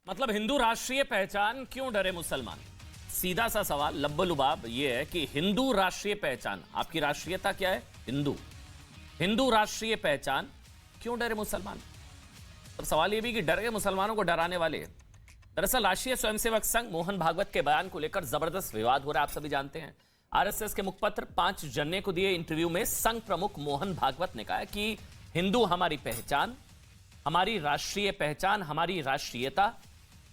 मतलब हिंदू राष्ट्रीय पहचान क्यों डरे मुसलमान? सीधा सा सवाल लब्बलुबाब ये है कि हिंदू राष्ट्रीय पहचान, आपकी राष्ट्रीयता क्या है? हिंदू। हिंदू राष्ट्रीय पहचान क्यों डरे मुसलमान? तो सवाल ये भी कि डर गए मुसलमानों को डराने वाले। दरअसल राष्ट्रीय स्वयंसेवक संघ मोहन भागवत के बयान को लेकर जबरदस्त विवाद हो रहा है, आप सभी जानते हैं। आरएसएस के मुखपत्र 5 जनवरी को दिए इंटरव्यू में संघ प्रमुख मोहन भागवत ने कहा कि हिंदू हमारी पहचान, हमारी राष्ट्रीय पहचान, हमारी राष्ट्रीयता।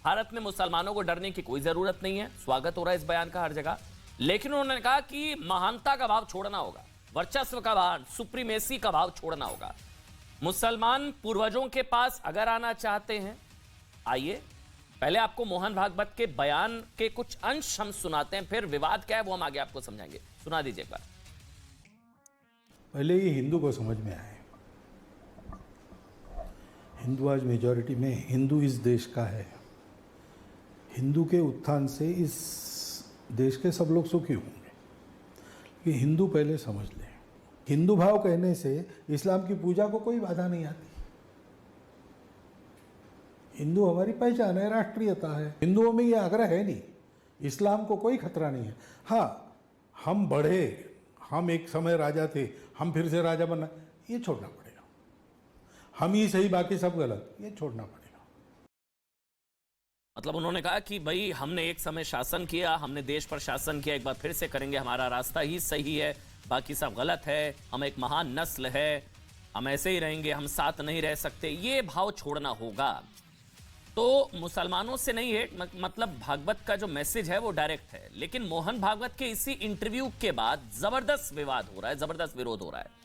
भारत में मुसलमानों को डरने की कोई जरूरत नहीं है। स्वागत हो रहा है इस बयान का हर जगह, लेकिन उन्होंने कहा कि महानता का भाव छोड़ना होगा, वर्चस्व का भाव, सुप्रीमेसी का भाव छोड़ना होगा। मुसलमान पूर्वजों के पास अगर आना चाहते हैं, आइए। पहले आपको मोहन भागवत के बयान के कुछ अंश हम सुनाते हैं, फिर विवाद क्या है वो हम आगे आपको समझाएंगे। सुना दीजिए एक बार। पहले ये हिंदू को समझ में आए। हिंदू आज मेजॉरिटी में, हिंदू इस देश का है। हिंदू के उत्थान से इस देश के सब लोग सुखी होंगे। ये हिंदू पहले समझ लें। हिंदू भाव कहने से इस्लाम की पूजा को कोई बाधा नहीं आती। हिंदू हमारी पहचान है, राष्ट्रीयता है। हिंदुओं में ये आग्रह है नहीं, इस्लाम को कोई खतरा नहीं है। हाँ, हम बढ़े, हम एक समय राजा थे, हम फिर से राजा बनना, ये छोड़ना पड़ेगा। हम ही सही, बाकी सब गलत, ये छोड़ना पड़ेगा। मतलब उन्होंने कहा कि भाई हमने एक समय शासन किया, हमने देश पर शासन किया, एक बार फिर से करेंगे, हमारा रास्ता ही सही है, बाकी सब गलत है, हम एक महान नस्ल है, हम ऐसे ही रहेंगे, हम साथ नहीं रह सकते, ये भाव छोड़ना होगा। तो मुसलमानों से नहीं है, मतलब भागवत का जो मैसेज है वो डायरेक्ट है। लेकिन मोहन भागवत के इसी इंटरव्यू के बाद जबरदस्त विवाद हो रहा है, जबरदस्त विरोध हो रहा है।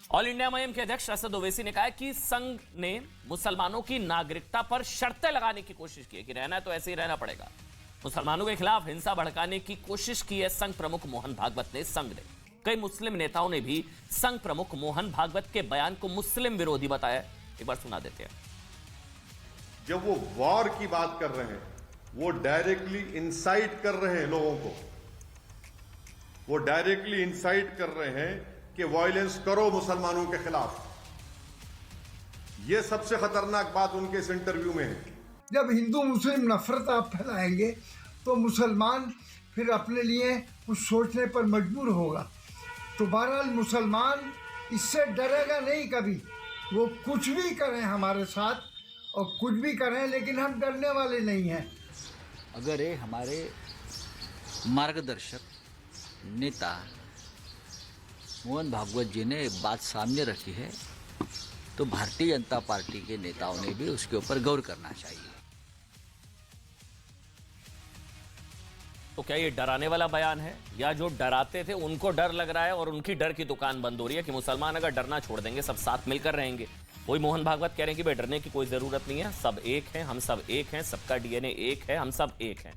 ऑल इंडिया मुहिम के अध्यक्ष असद ओवैसी ने कहा है कि संघ ने मुसलमानों की नागरिकता पर शर्तें लगाने की कोशिश की है कि रहना है तो ऐसे ही रहना पड़ेगा। मुसलमानों के खिलाफ हिंसा भड़काने की कोशिश की है संघ प्रमुख मोहन भागवत ने, संघ ने। कई मुस्लिम नेताओं ने भी संघ प्रमुख मोहन भागवत के बयान को मुस्लिम विरोधी बताया। एक बार सुना देते हैं। जब वो वॉर की बात कर रहे हैं, वो डायरेक्टली इंसाइट कर रहे हैं लोगों को, वो डायरेक्टली इंसाइट कर रहे हैं कि वायलेंस करो मुसलमानों के खिलाफ। ये सबसे खतरनाक बात उनके इस इंटरव्यू में है। जब हिंदू मुस्लिम नफरत आप फैलाएंगे तो मुसलमान फिर अपने लिए कुछ सोचने पर मजबूर होगा। तो बहरहाल मुसलमान इससे डरेगा नहीं कभी। वो कुछ भी करें हमारे साथ और कुछ भी करें, लेकिन हम डरने वाले नहीं हैं। अगर ये हमारे मार्गदर्शक नेता मोहन भागवत जी ने एक बात सामने रखी है, तो भारतीय जनता पार्टी के नेताओं ने भी उसके ऊपर गौर करना चाहिए। तो क्या ये डराने वाला बयान है, या जो डराते थे उनको डर लग रहा है और उनकी डर की दुकान बंद हो रही है कि मुसलमान अगर डरना छोड़ देंगे सब साथ मिलकर रहेंगे? वही मोहन भागवत कह रहे हैं कि भाई डरने की कोई जरूरत नहीं है, सब एक हैं, हम सब एक हैं, सबका डीएनए एक है, हम सब एक हैं।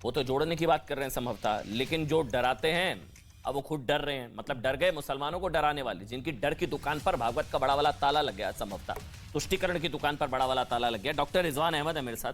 वो तो जोड़ने की बात कर रहे हैं संभवतः, लेकिन जो डराते हैं अब वो खुद डर रहे हैं। मतलब डर गए मुसलमानों को डराने वाले, जिनकी डर की दुकान पर भागवत का बड़ा वाला ताला लग गया, संभवतः तुष्टिकरण की दुकान पर बड़ा वाला ताला लग गया। डॉक्टर रिजवान अहमद है मेरे साथ,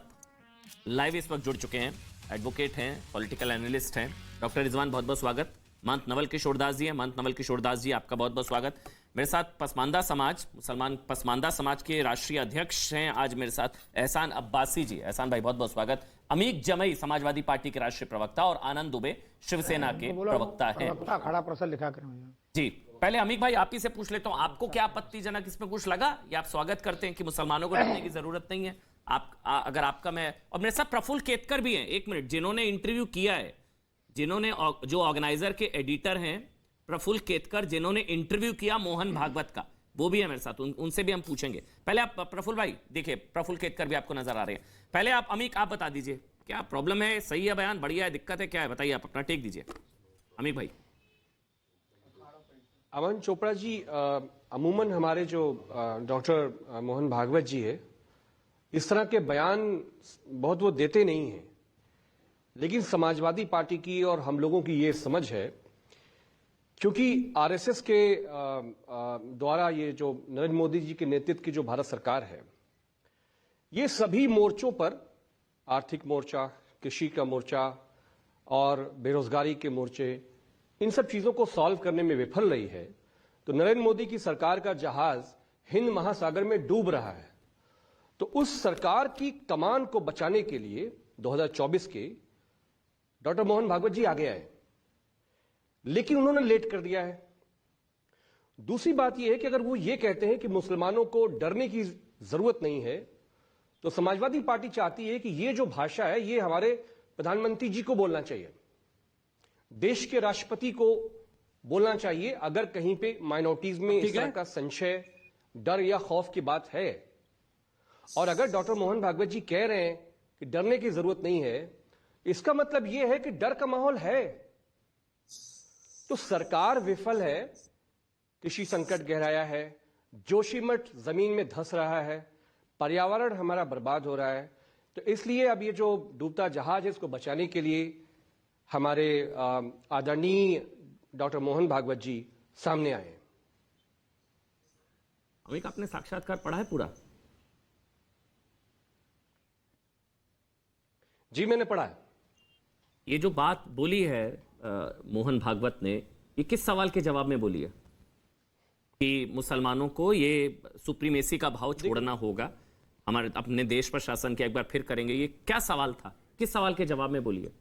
लाइव इस वक्त जुड़ चुके हैं, एडवोकेट हैं, पॉलिटिकल एनालिस्ट हैं। डॉक्टर रिजवान बहुत बहुत स्वागत। महंत नवल किशोर दास जी हैं, महंत नवल किशोर दास जी आपका बहुत बहुत स्वागत। मेरे साथ पसमानदा समाज, मुसलमान पसमानदा समाज के राष्ट्रीय अध्यक्ष हैं आज मेरे साथ एहसान अब्बासी जी। एहसान भाई बहुत बहुत स्वागत। अमीक जमई समाजवादी पार्टी के राष्ट्रीय प्रवक्ता और आनंद दुबे शिवसेना के प्रवक्ता हैं। खड़ा प्रश्न लिखा करें जी। पहले अमीक भाई आप ही से पूछ लेता हूं, आपको क्या आपत्तिजनक इसमें कुछ लगा, या आप स्वागत करते हैं कि मुसलमानों को डरने की जरूरत नहीं है? आप अगर आपका मैं, और मेरे साथ प्रफुल्ल केतकर भी हैं, एक मिनट, जिन्होंने इंटरव्यू किया है, जिन्होंने जो ऑर्गेनाइजर के एडिटर हैं प्रफुल्ल केतकर, जिन्होंने इंटरव्यू किया मोहन भागवत का, वो भी है मेरे साथ, उनसे भी हम पूछेंगे। पहले आप प्रफुल्ल भाई, देखिए प्रफुल्ल केतकर भी आपको नजर आ रहे हैं। पहले आप अमीक आप बता दीजिए क्या प्रॉब्लम है, सही है बयान, बढ़िया है, दिक्कत है, क्या है, बताइए, आप अपना टेक दीजिए। अमीक भाई। अमन चोपड़ा जी, अमूमन हमारे जो डॉक्टर मोहन भागवत जी है, इस तरह के बयान बहुत वो देते नहीं हैं, लेकिन समाजवादी पार्टी की और हम लोगों की ये समझ है, क्योंकि आरएसएस के द्वारा ये जो नरेंद्र मोदी जी के नेतृत्व की जो भारत सरकार है, ये सभी मोर्चों पर, आर्थिक मोर्चा, कृषि का मोर्चा और बेरोजगारी के मोर्चे, इन सब चीजों को सॉल्व करने में विफल रही है। तो नरेंद्र मोदी की सरकार का जहाज हिंद महासागर में डूब रहा है। तो उस सरकार की कमान को बचाने के लिए 2024 के डॉक्टर मोहन भागवत जी आगे आए, लेकिन उन्होंने लेट कर दिया है। दूसरी बात यह है कि अगर वो ये कहते हैं कि मुसलमानों को डरने की जरूरत नहीं है, तो समाजवादी पार्टी चाहती है कि ये जो भाषा है ये हमारे प्रधानमंत्री जी को बोलना चाहिए, देश के राष्ट्रपति को बोलना चाहिए अगर कहीं पे माइनॉरिटीज में इस तरह का संशय, डर या खौफ की बात है। और अगर डॉक्टर मोहन भागवत जी कह रहे हैं कि डरने की जरूरत नहीं है, इसका मतलब यह है कि डर का माहौल है। तो सरकार विफल है, कृषि संकट गहराया है, जोशीमठ जमीन में धंस रहा है, पर्यावरण हमारा बर्बाद हो रहा है। तो इसलिए अब ये जो डूबता जहाज है इसको बचाने के लिए हमारे आदरणीय डॉक्टर मोहन भागवत जी सामने आए। अमिक, आपने साक्षात्कार पढ़ा है पूरा? जी मैंने पढ़ा है। ये जो बात बोली है मोहन भागवत ने, ये किस सवाल के जवाब में बोली है कि मुसलमानों को ये सुप्रीमेसी का भाव छोड़ना होगा, हमारे अपने देश पर शासन किया, एक बार फिर करेंगे? ये क्या सवाल था? किस सवाल के जवाब में बोली है?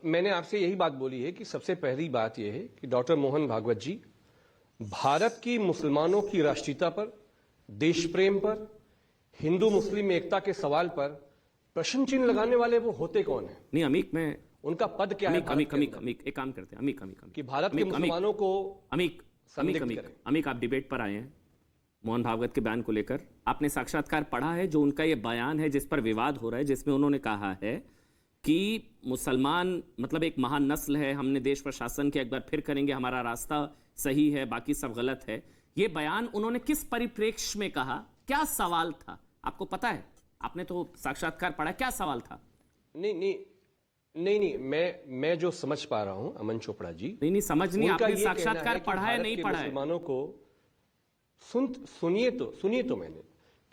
मैंने आपसे यही बात बोली है कि सबसे पहली बात यह है कि डॉक्टर मोहन भागवत जी भारत की मुसलमानों की राष्ट्रीयता पर, देश प्रेम पर, हिंदू मुस्लिम एकता के सवाल पर प्रश्न चिन्ह लगाने वाले वो होते कौन है? नहीं अमिक, मैं उनका पद क्या है? अमिक एक काम करते हैं, अमिक कि भारत के मुसलमानों को अमिक आप डिबेट पर आए हैं मोहन भागवत के बयान को लेकर। आपने साक्षात्कार पढ़ा है जो उनका ये बयान है जिस पर विवाद हो रहा है, जिसमें उन्होंने कहा है कि मुसलमान मतलब एक महान नस्ल है, हमने देश पर शासन किया, एक बार फिर करेंगे, हमारा रास्ता सही है, बाकी सब गलत है। ये बयान उन्होंने किस परिप्रेक्ष्य में कहा? क्या सवाल था? आपको पता है? आपने तो साक्षात्कार पढ़ा, क्या सवाल था? नहीं, मैं जो समझ पा रहा हूं अमन चोपड़ा जी, नहीं समझ नहीं, आपने साक्षात्कार पढ़ा है नहीं पढ़ा है? मुसलमानों को सुनिए तो मैंने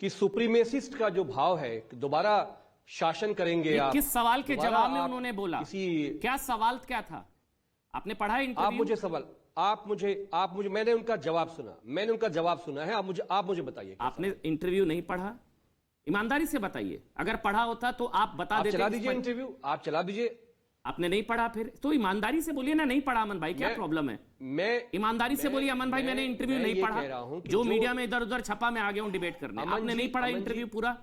कि सुप्रीमेसिस्ट का जो भाव है, दोबारा शासन करेंगे आप, किस सवाल के जवाब में उन्होंने बोला? क्या सवाल क्या था? आपने पढ़ा है इंटरव्यू? आप मुझे मैंने उनका जवाब सुना है, आप मुझे बताइए। आपने इंटरव्यू नहीं पढ़ा? ईमानदारी से बताइए, अगर पढ़ा होता तो आप बता देते। चला दीजिए इंटरव्यू, आप चला दीजिए। आपने नहीं पढ़ा फिर तो ईमानदारी से बोलिए ना, नहीं पढ़ा अमन भाई, क्या प्रॉब्लम है? मैं ईमानदारी से बोलिए अमन भाई, मैंने इंटरव्यू नहीं पढ़ा, जो मीडिया में इधर उधर छपा मैं आ गया हूं डिबेट करने। आपने नहीं पढ़ा इंटरव्यू पूरा?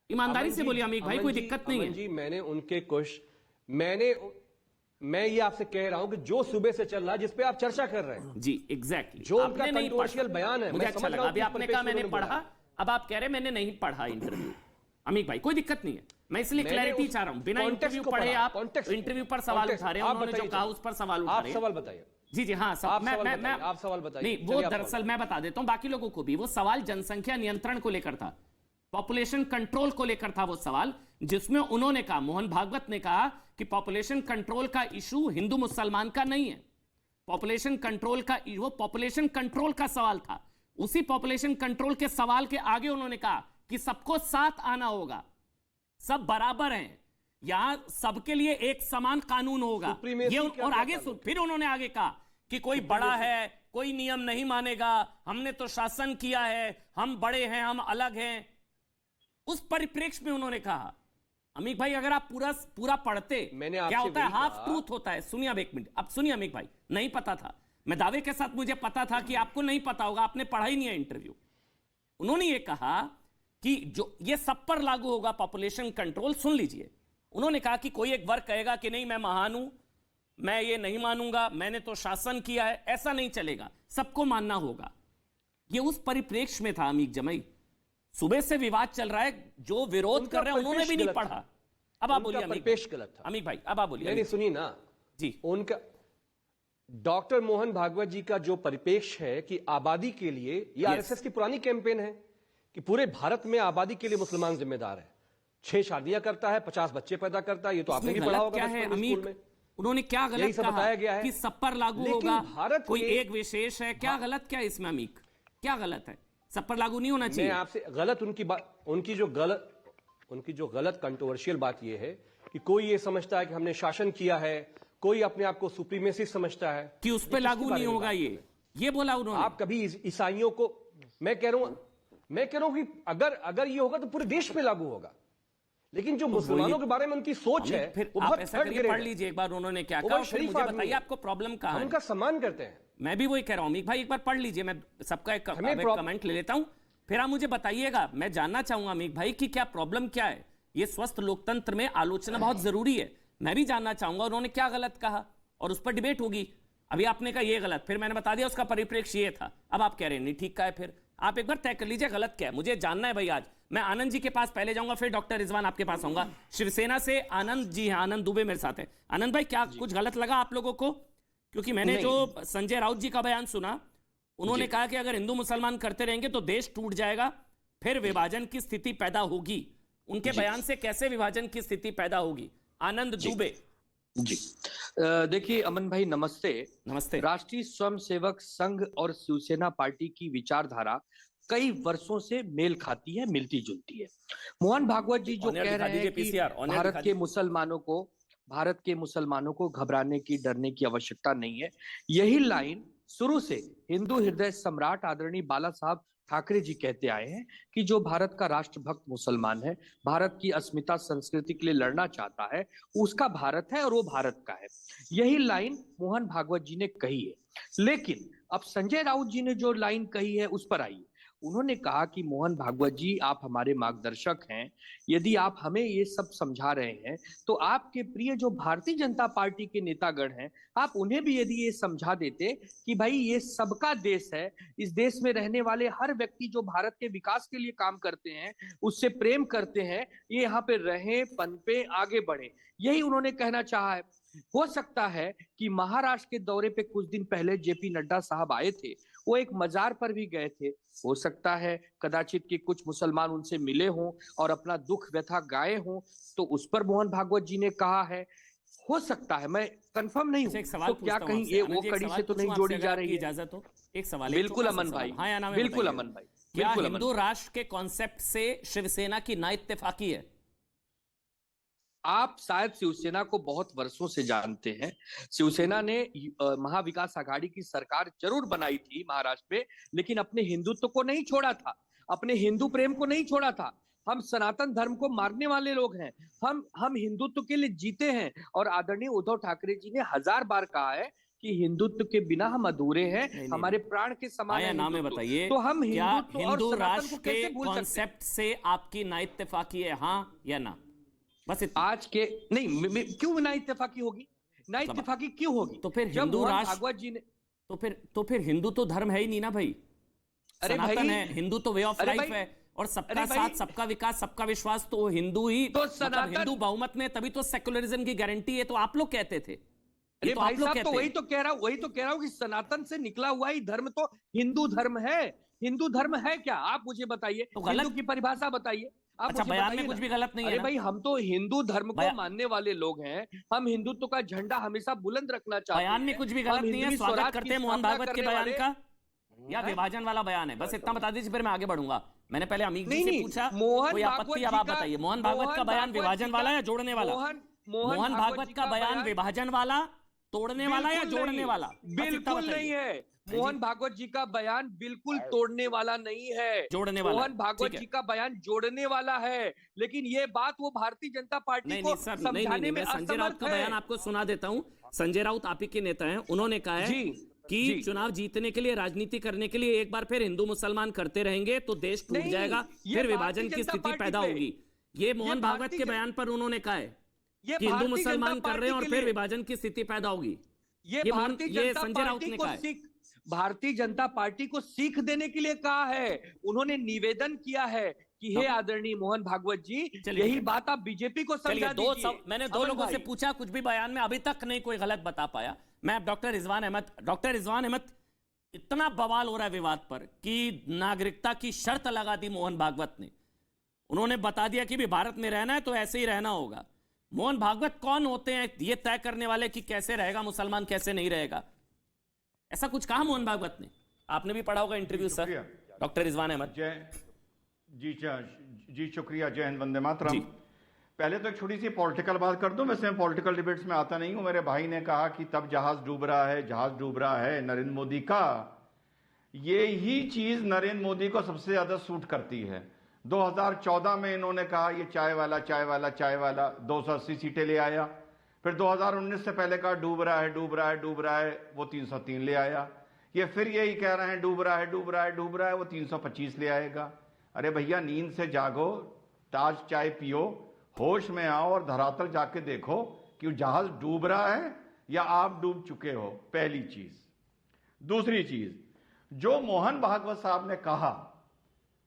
ईमानदारी से बोलिए अमिक भाई, कोई दिक्कत नहीं है जी। मैंने उनके कुछ मैं ये आपसे कह रहा हूं कि जो सुबह से चल रहा है, जिस पे आप चर्चा कर रहे हैं, जी एग्जैक्टली, जो उनका कंट्रोवर्शियल बयान है, मुझे अच्छा लगा। अभी आपने कहा मैंने पढ़ा, अब आप कह रहे मैंने नहीं पढ़ा इंटरव्यू। अमिक भाई कोई दिक्कत नहीं है, मैं इसलिए क्लैरिटी चाह रहा हूं, बिना इंटरव्यू पढ़े आप इंटरव्यू पर सवाल उठा रहे हैं, उन्होंने जो कहा उस पर सवाल उठा रहे हैं। आप सवाल बताइए। जी हाँ, आप सवाल बताइए। नहीं, वो दरअसल मैं बता देता हूं बाकी लोगों को भी, वो सवाल जनसंख्या नियंत्रण को लेकर था, पॉपुलेशन कंट्रोल को लेकर था वो सवाल, जिसमें उन्होंने कहा, मोहन भागवत ने कहा कि पॉपुलेशन कंट्रोल का इशू हिंदू मुसलमान का नहीं है, पॉपुलेशन कंट्रोल का, वो पॉपुलेशन कंट्रोल का सवाल था। उसी पॉपुलेशन कंट्रोल के सवाल के आगे उन्होंने कहा कि सबको साथ आना होगा, सब बराबर हैं, यहां सबके लिए एक समान कानून होगा ये। और आगे फिर उन्होंने आगे कहा कि कोई बड़ा है, कोई नियम नहीं मानेगा, हमने तो शासन किया है, हम बड़े हैं, हम अलग हैं। उस परिप्रेक्ष्य में उन्होंने कहा। अमिक भाई अगर आप पूरा पढ़ते, क्या होता है, हाफ ट्रूथ होता है। सुनिए अब एक मिनट, अब सुनिए अमिक भाई, नहीं पता था, मैं दावे के साथ मुझे पता था कि आपको नहीं पता होगा, आपने पढ़ा ही नहीं है इंटरव्यू। उन्होंने ये कहा कि जो ये सब पर लागू होगा पॉपुलेशन कंट्रोल। सुन लीजिए, उन्होंने कहा कि कोई एक वर्ग कहेगा कि नहीं मैं महान हूं, मैं ये नहीं मानूंगा, मैंने तो शासन किया है, ऐसा नहीं चलेगा, सबको मानना होगा। ये उस परिप्रेक्ष्य में था अमिक जमई। सुबह से विवाद चल रहा है, जो विरोध कर रहे हैं उन्होंने भी नहीं पढ़ा। अब आप बोलिए अमिक भाई, अब आप बोलिए। नहीं सुनिए ना जी, उनका डॉक्टर मोहन भागवत जी का जो परिपेक्ष है कि आबादी के लिए, ये आरएसएस की पुरानी कैंपेन है कि पूरे भारत में आबादी के लिए मुसलमान जिम्मेदार है, 6 शादियां करता है, 50 बच्चे पैदा करता है, ये तो आपने भी पढ़ा होगा स्कूल में। उन्होंने क्या गलत कहा बताया गया है कि सब पर लागू होगा, भारत कोई एक विशेष है, क्या गलत क्या है इसमें अमिक, क्या गलत है? सब पर लागू नहीं होना चाहिए। मैं आपसे गलत उनकी जो गलत कंट्रोवर्शियल बात यह है कि कोई ये समझता है कि हमने शासन किया है, कोई अपने आप को सुप्रीमेसी समझता है कि उस पर लागू नहीं होगा, ये बोला उन्होंने। आप कभी ईसाइयों को मैं कह रहा हूं कि अगर ये होगा तो पूरे देश में लागू होगा, लेकिन जो मुसलमानों के बारे में उनकी सोच है फिर वो आप बहुत ऐसा थर्ड करिए, ग्रेड पढ़ है। लीजिए एक बार उन्होंने क्या वो कहा, बड़े फिर शरीफ मुझे आदमी बताइए है। आपको प्रॉब्लम कहाँ हम है। उनका सम्मान करते हैं। मैं भी वही कह रहा हूं अमीक भाई, एक बार पढ़ लीजिए, मैं सबका एक कमेंट ले लेता हूं, फिर आप मुझे बताइएगा। मैं जानना चाहूंगा अमीक भाई कि क्या प्रॉब्लम क्या है। ये स्वस्थ लोकतंत्र में आलोचना बहुत जरूरी है। मैं भी जानना चाहूंगा उन्होंने क्या गलत कहा और उस पर डिबेट होगी। अभी आपने कहा ये गलत, फिर मैंने बता दिया उसका परिप्रेक्ष्य ये था, अब आप कह रहे हैं नहीं ठीक का है। फिर आप एक बार तय कर लीजिए गलत क्या है, मुझे जानना है भाई। आज मैं आनंद जी के पास पहले जाऊंगा, फिर डॉक्टर रिजवान आपके पास आऊंगा। शिवसेना से आनंद जी हैं, आनंद दुबे मेरे साथ हैं। आनंद भाई, क्या कुछ गलत लगा आप लोगों को? क्योंकि मैंने जो संजय राउत जी का बयान सुना, उन्होंने कहा कि अगर हिंदू मुसलमान करते रहेंगे तो देश टूट जाएगा, फिर विभाजन की स्थिति पैदा होगी। उनके बयान से कैसे विभाजन की स्थिति पैदा होगी? आनंद दुबे जी, देखिए अमन भाई, नमस्ते। नमस्ते। राष्ट्रीय स्वयंसेवक संघ और शिवसेना पार्टी की विचारधारा कई वर्षों से मेल खाती है, मिलती जुलती है। मोहन भागवत जी जो कह रहे हैं कि भारत के मुसलमानों को घबराने की, डरने की आवश्यकता नहीं है, यही लाइन शुरू से हिंदू हृदय सम्राट आदरणीय बाला साहब ठाकरे जी कहते आए हैं कि जो भारत का राष्ट्रभक्त मुसलमान है, भारत की अस्मिता संस्कृति के लिए लड़ना चाहता है, उसका भारत है और वो भारत का है। यही लाइन मोहन भागवत जी ने कही है। लेकिन अब संजय राउत जी ने जो लाइन कही है उस पर आइए। उन्होंने कहा कि मोहन भागवत जी, आप हमारे मार्गदर्शक हैं, यदि आप हमें ये सब समझा रहे हैं तो आपके प्रिय जो भारतीय जनता पार्टी के नेतागण हैं, आप उन्हें भी यदि ये समझा देते कि भाई ये सबका देश है, इस देश में रहने वाले हर व्यक्ति जो भारत के विकास के लिए काम करते हैं, उससे प्रेम करते हैं, ये यहाँ पे रहें, पनपे, आगे बढ़े, यही उन्होंने कहना चाहा है। हो सकता है कि महाराष्ट्र के दौरे पे कुछ दिन पहले जेपी नड्डा साहब आए थे, वो एक मजार पर भी गए थे। हो सकता है कदाचित कि कुछ मुसलमान उनसे मिले हों और अपना दुख व्यथा गाए हों, तो उस पर मोहन भागवत जी ने कहा है। हो सकता है, मैं कंफर्म नहीं हूं, एक सवाल तो क्या कहीं ये वो कड़ी से तो नहीं जोड़ी जा रही है? इजाजत हो, एक सवाल। बिल्कुल अमन भाई, हाँ या ना? बिल्कुल अमन भाई। क्या हिंदू राष्ट्र के कॉन्सेप्ट से शिवसेना की ना इत्तेफाकी है? आप शायद शिवसेना को बहुत वर्षों से जानते हैं। शिवसेना ने महाविकास आघाड़ी की सरकार जरूर बनाई थी महाराष्ट्र में, लेकिन अपने हिंदुत्व को नहीं छोड़ा था, अपने हिंदू प्रेम को नहीं छोड़ा था। हम सनातन धर्म को मारने वाले लोग हैं, हम हिंदुत्व के लिए जीते हैं। और आदरणीय उद्धव ठाकरे जी ने 1000 बार कहा है कि हिंदुत्व के बिना हम अधूरे हैं, हमारे प्राण के समान है नाम बताइए। तो हम हिंदू हिंदू राष्ट्र के कॉन्सेप्ट से आपकी ना इत्तेफाकी है, हाँ या ना? बस आज के नहीं, क्यों ना इत्तेफाकी होगी? ना इत्तेफाकी क्यों होगी? तो फिर हिंदू राष्ट्र भागवत जी ने तो फिर हिंदू तो धर्म है ही नहीं ना भाई। अरे सनातन है, हिंदू तो वे ऑफ लाइफ है, और सबका साथ, सबका विकास, सबका विश्वास, तो हिंदू ही तो मतलब हिंदू बहुमत में, तभी तो सेक्युलरिज्म की गारंटी है। तो आप लोग कहते थे, अरे भाई साहब, तो वही तो कह रहा हूं कि सनातन से निकला हुआ ही धर्म तो हिंदू धर्म है। हिंदू धर्म है क्या? आप मुझे बताइए, हिंदू की परिभाषा बताइए। अच्छा, बयान में कुछ भी गलत नहीं है? अरे भाई, हम तो हिंदू धर्म को मानने वाले लोग हैं, हम हिंदुत्व का झंडा हमेशा बुलंद रखना चाहते हैं। बयान में कुछ भी गलत नहीं है, स्वागत करते हैं मोहन भागवत के बयान का, या विभाजन वाला बयान है? बस इतना बता दीजिए, फिर मैं आगे बढ़ूंगा। मैंने पहले अमीक जी से पूछा, कोई आपत्ति? अब आप बताइए, मोहन भागवत का बयान विभाजन वाला या जोड़ने वाला? मोहन भागवत का बयान विभाजन वाला, तोड़ने वाला या जोड़ने वाला? बिल्कुल नहीं है। मोहन भागवत जी का बयान बिल्कुल तोड़ने वाला नहीं है, जोड़ने वाला। मोहन भागवत जी का बयान जोड़ने वाला है। लेकिन ये बात वो भारतीय जनता पार्टी को समझाने में संजय राउत का बयान आपको सुना देता हूं। संजय राउत आप ही के नेता हैं, उन्होंने कहा है कि चुनाव जीतने के लिए, राजनीति करने के लिए एक बार फिर हिंदू मुसलमान करते रहेंगे तो देश टूट जाएगा, फिर विभाजन की स्थिति पैदा होगी। ये मोहन भागवत के बयान पर उन्होंने कहा है कि हिंदू मुसलमान कर रहे हैं और फिर विभाजन की स्थिति पैदा होगी। ये संजय राउत ने कहा है। भारतीय जनता पार्टी को सीख देने के लिए कहा है। उन्होंने निवेदन किया है कि हे आदरणीय मोहन भागवत जी, यही बात आप बीजेपी को समझा दीजिए। मैंने दो लोगों से पूछा, कुछ भी बयान में अभी तक नहीं कोई गलत बता पाया। मैं डॉक्टर रिजवान अहमद, इतना बवाल हो रहा है विवाद पर कि नागरिकता की शर्त लगा दी मोहन भागवत ने। उन्होंने बता दिया कि भी भारत में रहना है तो ऐसे ही रहना होगा। मोहन भागवत कौन होते हैं ये तय करने वाले कि कैसे रहेगा मुसलमान, कैसे नहीं रहेगा? ऐसा कुछ कहा मोहन भागवत ने? आपने भी पढ़ा होगा interview sir, doctor Rizwan Ahmed. जी शुक्रिया, जय हिंद, वंदे मातरम। पहले तो एक छोटी सी पॉलिटिकल बात कर दूं। वैसे मैं पॉलिटिकल डिबेट्स में आता नहीं हूं। मेरे भाई ने कहा कि तब जहाज डूब रहा है, जहाज डूब रहा है नरेंद्र मोदी का। ये ही चीज नरेंद्र मोदी को सबसे ज्यादा सूट करती है। 2014 में इन्होंने कहा ये चाय वाला 280 सीटें ले आया। फिर 2019 से पहले कहा डूब रहा है, वो 303 ले आया। ये फिर यही कह रहे हैं डूब रहा है, वो 325 ले आएगा। अरे भैया, नींद से जागो, ताज चाय पियो, होश में आओ और धरातल जाके देखो कि जहाज डूब रहा है या आप डूब चुके हो। पहली चीज। दूसरी चीज, जो मोहन भागवत साहब ने कहा,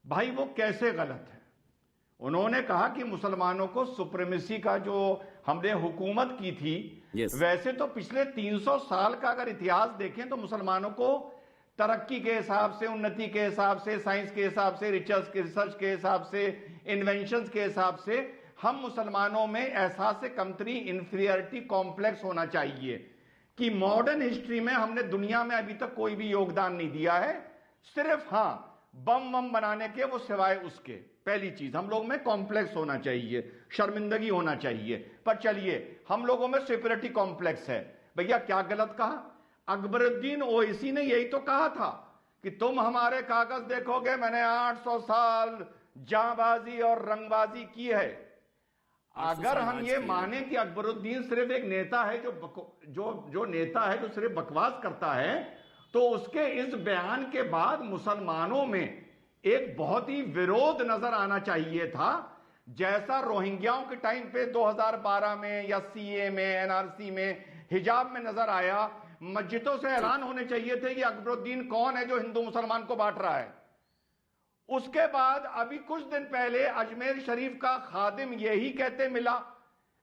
भाई वो कैसे गलत है। उन्होंने कहा कि मुसलमानों को सुप्रीमेसी का जो हमने हुकूमत की थी, वैसे तो पिछले 300 साल का अगर इतिहास देखें तो मुसलमानों को तरक्की के हिसाब से, उन्नति के हिसाब से, साइंस के हिसाब से, रिसर्च के हिसाब से, इन्वेंशंस के हिसाब से, हम मुसलमानों में एहसास कमतरी, इंफीरियरिटी कॉम्प्लेक्स होना चाहिए कि मॉडर्न हिस्ट्री में हमने दुनिया में अभी तक कोई भी योगदान नहीं दिया है, सिर्फ बम बनाने के, वो सिवाय उसके। पहली चीज, हम लोग में कॉम्प्लेक्स होना चाहिए, शर्मिंदगी होना चाहिए। पर चलिए, हम लोगों में सुपीरियरिटी कॉम्प्लेक्स है। भैया क्या गलत कहा? अकबरुद्दीन ओवैसी ने यही तो कहा था कि तुम हमारे कागज देखोगे, मैंने 800 साल जांबाजी और रंगबाजी की है। अगर हम ये माने कि अकबरुद्दीन सिर्फ एक नेता है जो नेता है जो सिर्फ बकवास करता है, तो उसके इस बयान के बाद मुसलमानों में एक बहुत ही विरोध नजर आना चाहिए था, जैसा रोहिंग्याओं के टाइम पे 2012 में या सीए में, एनआरसी में, हिजाब में नजर आया। मस्जिदों से ऐलान होने चाहिए थे कि अकबरुद्दीन कौन है जो हिंदू मुसलमान को बांट रहा है। उसके बाद अभी कुछ दिन पहले अजमेर शरीफ का खादिम यही कहते मिला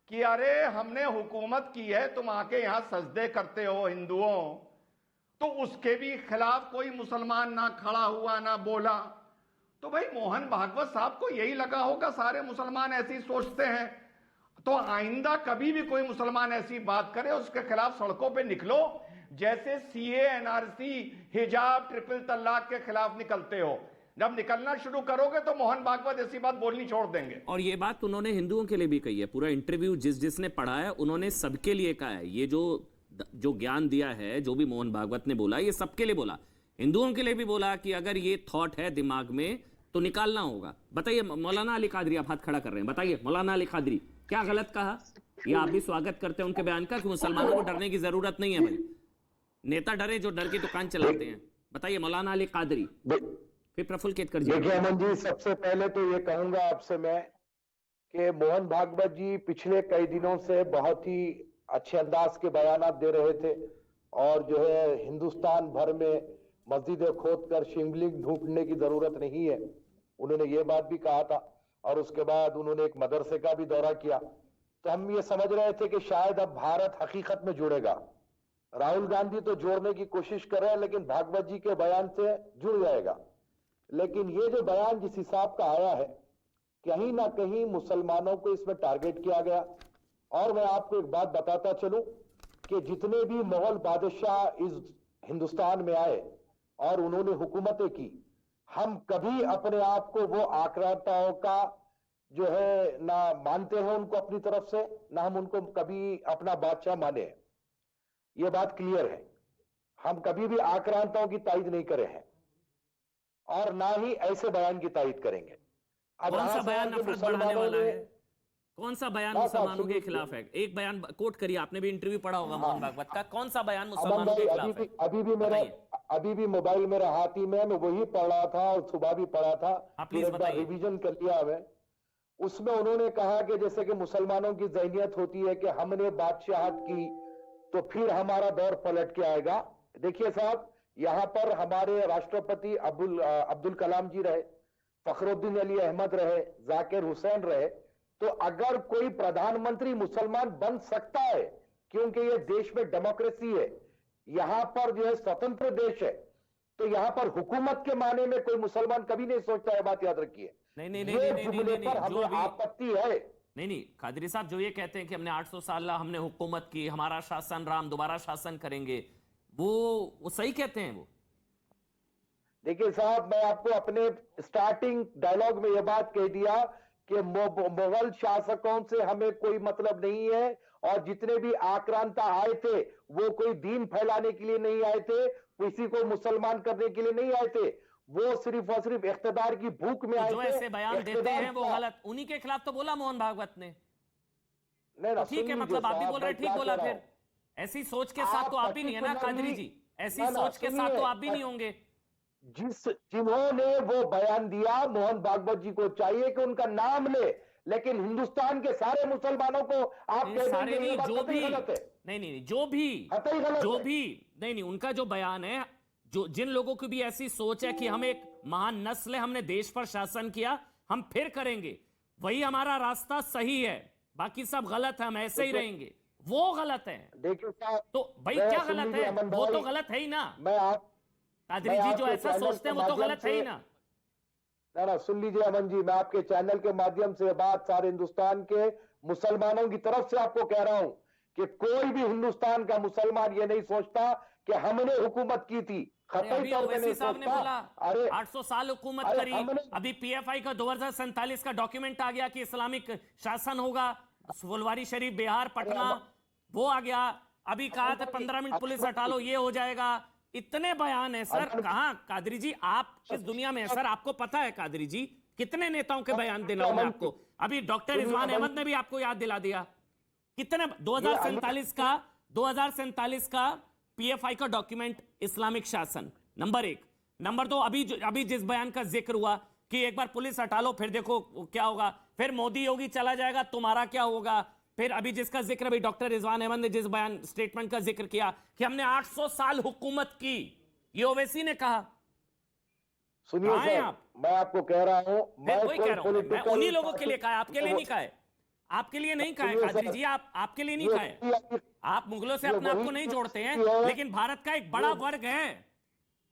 कि अरे हमने हुकूमत की है, तुम आके यहां सजदे करते हो हिंदुओं। तो उसके भी खिलाफ कोई मुसलमान ना खड़ा हुआ ना बोला। तो भाई मोहन भागवत साहब को यही लगा होगा सारे मुसलमान ऐसे ही सोचते हैं, तो आइंदा कभी भी कोई मुसलमान ऐसी बात करे उसके खिलाफ सड़कों पे निकलो, जैसे सीए, एनआरसी, हिजाब, ट्रिपल तलाक के खिलाफ निकलते हो। जब निकलना शुरू करोगे तो मोहन भागवत ऐसी बात बोलनी छोड़ देंगे। और ये बात उन्होंने हिंदुओं के लिए भी कही है। पूरा इंटरव्यू जिसने पढ़ा है उन्होंने सबके लिए कहा है। ये जो ज्ञान दिया है, जो भी मोहन भागवत ने बोला, ये सबके लिए बोला, हिंदुओं के लिए भी बोला कि अगर ये थॉट है दिमाग में तो निकालना होगा। बताइए मौलाना अली कादरी, आप हाथ खड़ा कर रहे हैं, बताइए मौलाना अली कादरी क्या गलत कहा? या आप भी स्वागत करते हैं उनके बयान का कि मुसलमानों को डरने की जरूरत नहीं है? भाई नेता डरे जो डर की दुकान चलाते हैं। बताइए मौलाना अली कादरी, फिर प्रफुल्ल केतकर जी। देखिए अमन जी, सबसे पहले तो ये कहूंगा आपसे मैं कि मोहन भागवत जी पिछले कई दिनों से बहुत ही अच्छे अंदाज के बयानात दे रहे थे, और जो है हिंदुस्तान भर में मस्जिदें खोदकर शिवलिंग ढूंढने की जरूरत नहीं है, उन्होंने ये बात भी कहा था। और उसके बाद उन्होंने एक मदरसे का भी दौरा किया। तो हम ये समझ रहे थे कि शायद अब भारत हकीकत में जुड़ेगा। राहुल गांधी तो जोड़ने की कोशिश कर रहे हैं, लेकिन भागवत जी के बयान से जुड़ जाएगा। लेकिन ये जो बयान जिस हिसाब का आया है, कहीं ना कहीं मुसलमानों को इसमें टारगेट किया गया। और मैं आपको एक बात बताता चलूं कि जितने भी मुगल बादशाह इस हिंदुस्तान में आए और उन्होंने हुकूमतें की, हम कभी अपने आप को वो आक्रांताओं का जो है ना मानते हैं उनको अपनी तरफ से, ना हम उनको कभी अपना बादशाह माने हैं। ये बात क्लियर है। हम कभी भी आक्रांताओं की तायद नहीं करे हैं और ना ही ऐसे बयान की तायद करेंगे। अब कौन सा बयान नफरत बढ़ाने वाला है? कौन सा बयान मुसलमानों के खिलाफ है? एक बयान कोट करिए, आपने भी इंटरव्यू पढ़ा होगा मोहन भागवत का। कौन सा बयान मुसलमानों के खिलाफ है? अभी भी मोबाइल मेरे हाथ ही में, मैं वही पढ़ रहा था और सुबह भी पढ़ा था, रिवीजन कर लिया है। उसमें उन्होंने कहा कि जैसे कि मुसलमानों की ज़हनियत होती है कि हमने बादशाहत की तो फिर हमारा दौर पलट के आएगा। देखिए साहब, यहाँ पर हमारे राष्ट्रपति अब्दुल कलाम जी रहे, फखरुद्दीन अली अहमद रहे, जाकिर हुसैन रहे। तो अगर कोई प्रधानमंत्री मुसलमान बन सकता है, क्योंकि ये देश में डेमोक्रेसी है, यहाँ पर जो है स्वतंत्र देश है, तो यहाँ पर हुकूमत के माने में कोई मुसलमान कभी नहीं सोचता है। बात याद रखिए। नहीं, हमें आपत्ति है। नहीं कादरी साहब, जो ये कहते हैं कि हमने 800 साल हमने हुकूमत की, हमारा शासन राम दोबारा शासन करेंगे, वो सही कहते हैं? वो देखिए साहब, मैं आपको अपने स्टार्टिंग डायलॉग में यह बात कह दिया कि मुगल शासकों से हमें कोई मतलब नहीं है और जितने भी आक्रांता आए थे वो कोई दीन फैलाने के लिए नहीं आए थे, किसी को मुसलमान करने के लिए नहीं आए थे, वो सिर्फ और सिर्फ इख्तिदार की भूख में आए जो थे। ऐसे बयान देते हैं वो गलत, उन्हीं के खिलाफ तो बोला मोहन भागवत ने। नहीं ना, ठीक है, मतलब आप भी बोल रहे हैं, ठीक बोला। फिर ऐसी सोच के साथ तो आप ही नहीं है ना कादरी जी, ऐसी सोच के साथ तो आप भी नहीं होंगे। जिन्होंने वो बयान दिया, मोहन भागवत जी को चाहिए कि उनका नाम ले, लेकिन हिंदुस्तान के सारे मुसलमानों को आप कह सारे देंगे नहीं, ये बात जो कतई भी गलत है। नहीं, जो भी कतई गलत जो है। भी नहीं, उनका जो बयान है, जो जिन लोगों की भी ऐसी सोच है कि हम एक महान नस्ल है, हमने देश पर शासन किया, हम फिर करेंगे, वही हमारा रास्ता सही है, बाकी सब गलत है, हम ऐसे ही रहेंगे, वो गलत है। देखिए साहब, तो भाई मैं क्या सुन गलत लीजिए है? अमन वो भाई, तो गलत है ही ना मैं कादरी जी, जो आपके ऐसा चैनल सोचते हैं के वो तो माध्यम गलत है ही से- ना। ना सुन लीजिए अमन जी, मैं आपके चैनल के माध्यम से बात सारे हिंदुस्तान के मुसलमानों की तरफ से आपको कह रहा हूं कि कोई भी हिंदुस्तान का मुसलमान ये नहीं सोचता कि हमने हुकूमत की थी। अरे खतई अभी तौर पे ओवैसी नहीं साहब ने सोचता। बोला अरे 800 साल हुकूमत अरे करी, हमने- अभी पीएफआई का 2047 का डॉक्यूमेंट आ गया कि इस्लामिक शासन होगा, फुलवारी शरीफ, बिहार, पटना, वो आ गया। अभी कहा था 15 मिनट पुलिस हटा लो, ये हो जाएगा। इतने बयान है सर, कहां कादरी जी आप किस दुनिया में है सर? आपको पता है कादरी जी कितने नेताओं के बयान देना होगा आपको? अभी डॉक्टर रिजवान अहमद ने भी आपको याद दिला दिया कितने 2047 का पीएफआई का डॉक्यूमेंट, इस्लामिक शासन, नंबर 1। नंबर 2, अभी जिस बयान का जिक्र हुआ कि एक बार पुलिस हटा लो फिर देखो क्या होगा, फिर मोदी योगी चला जाएगा, तुम्हारा क्या होगा। फिर अभी जिसका जिक्र, अभी डॉक्टर रिजवान अहमद ने जिस बयान स्टेटमेंट का जिक्र किया कि हमने 800 साल हुकूमत की, ये ओवैसी ने कहा। सुनिए कहाँ हैं सर, आप? मैं आपको कह रहा हूं, मैं वही कह रहा हूं, मैं political उन्हीं लोगों के लिए कहा है, आपके लिए नहीं कहा है, आपके लिए नहीं कहा है सुनिए कादरी सर, जी, आपके लिए नहीं कहा है। आप मुगलों से ये अपने आप को वही नहीं जोड़ते हैं, है। लेकिन भारत का एक बड़ा वर्ग है,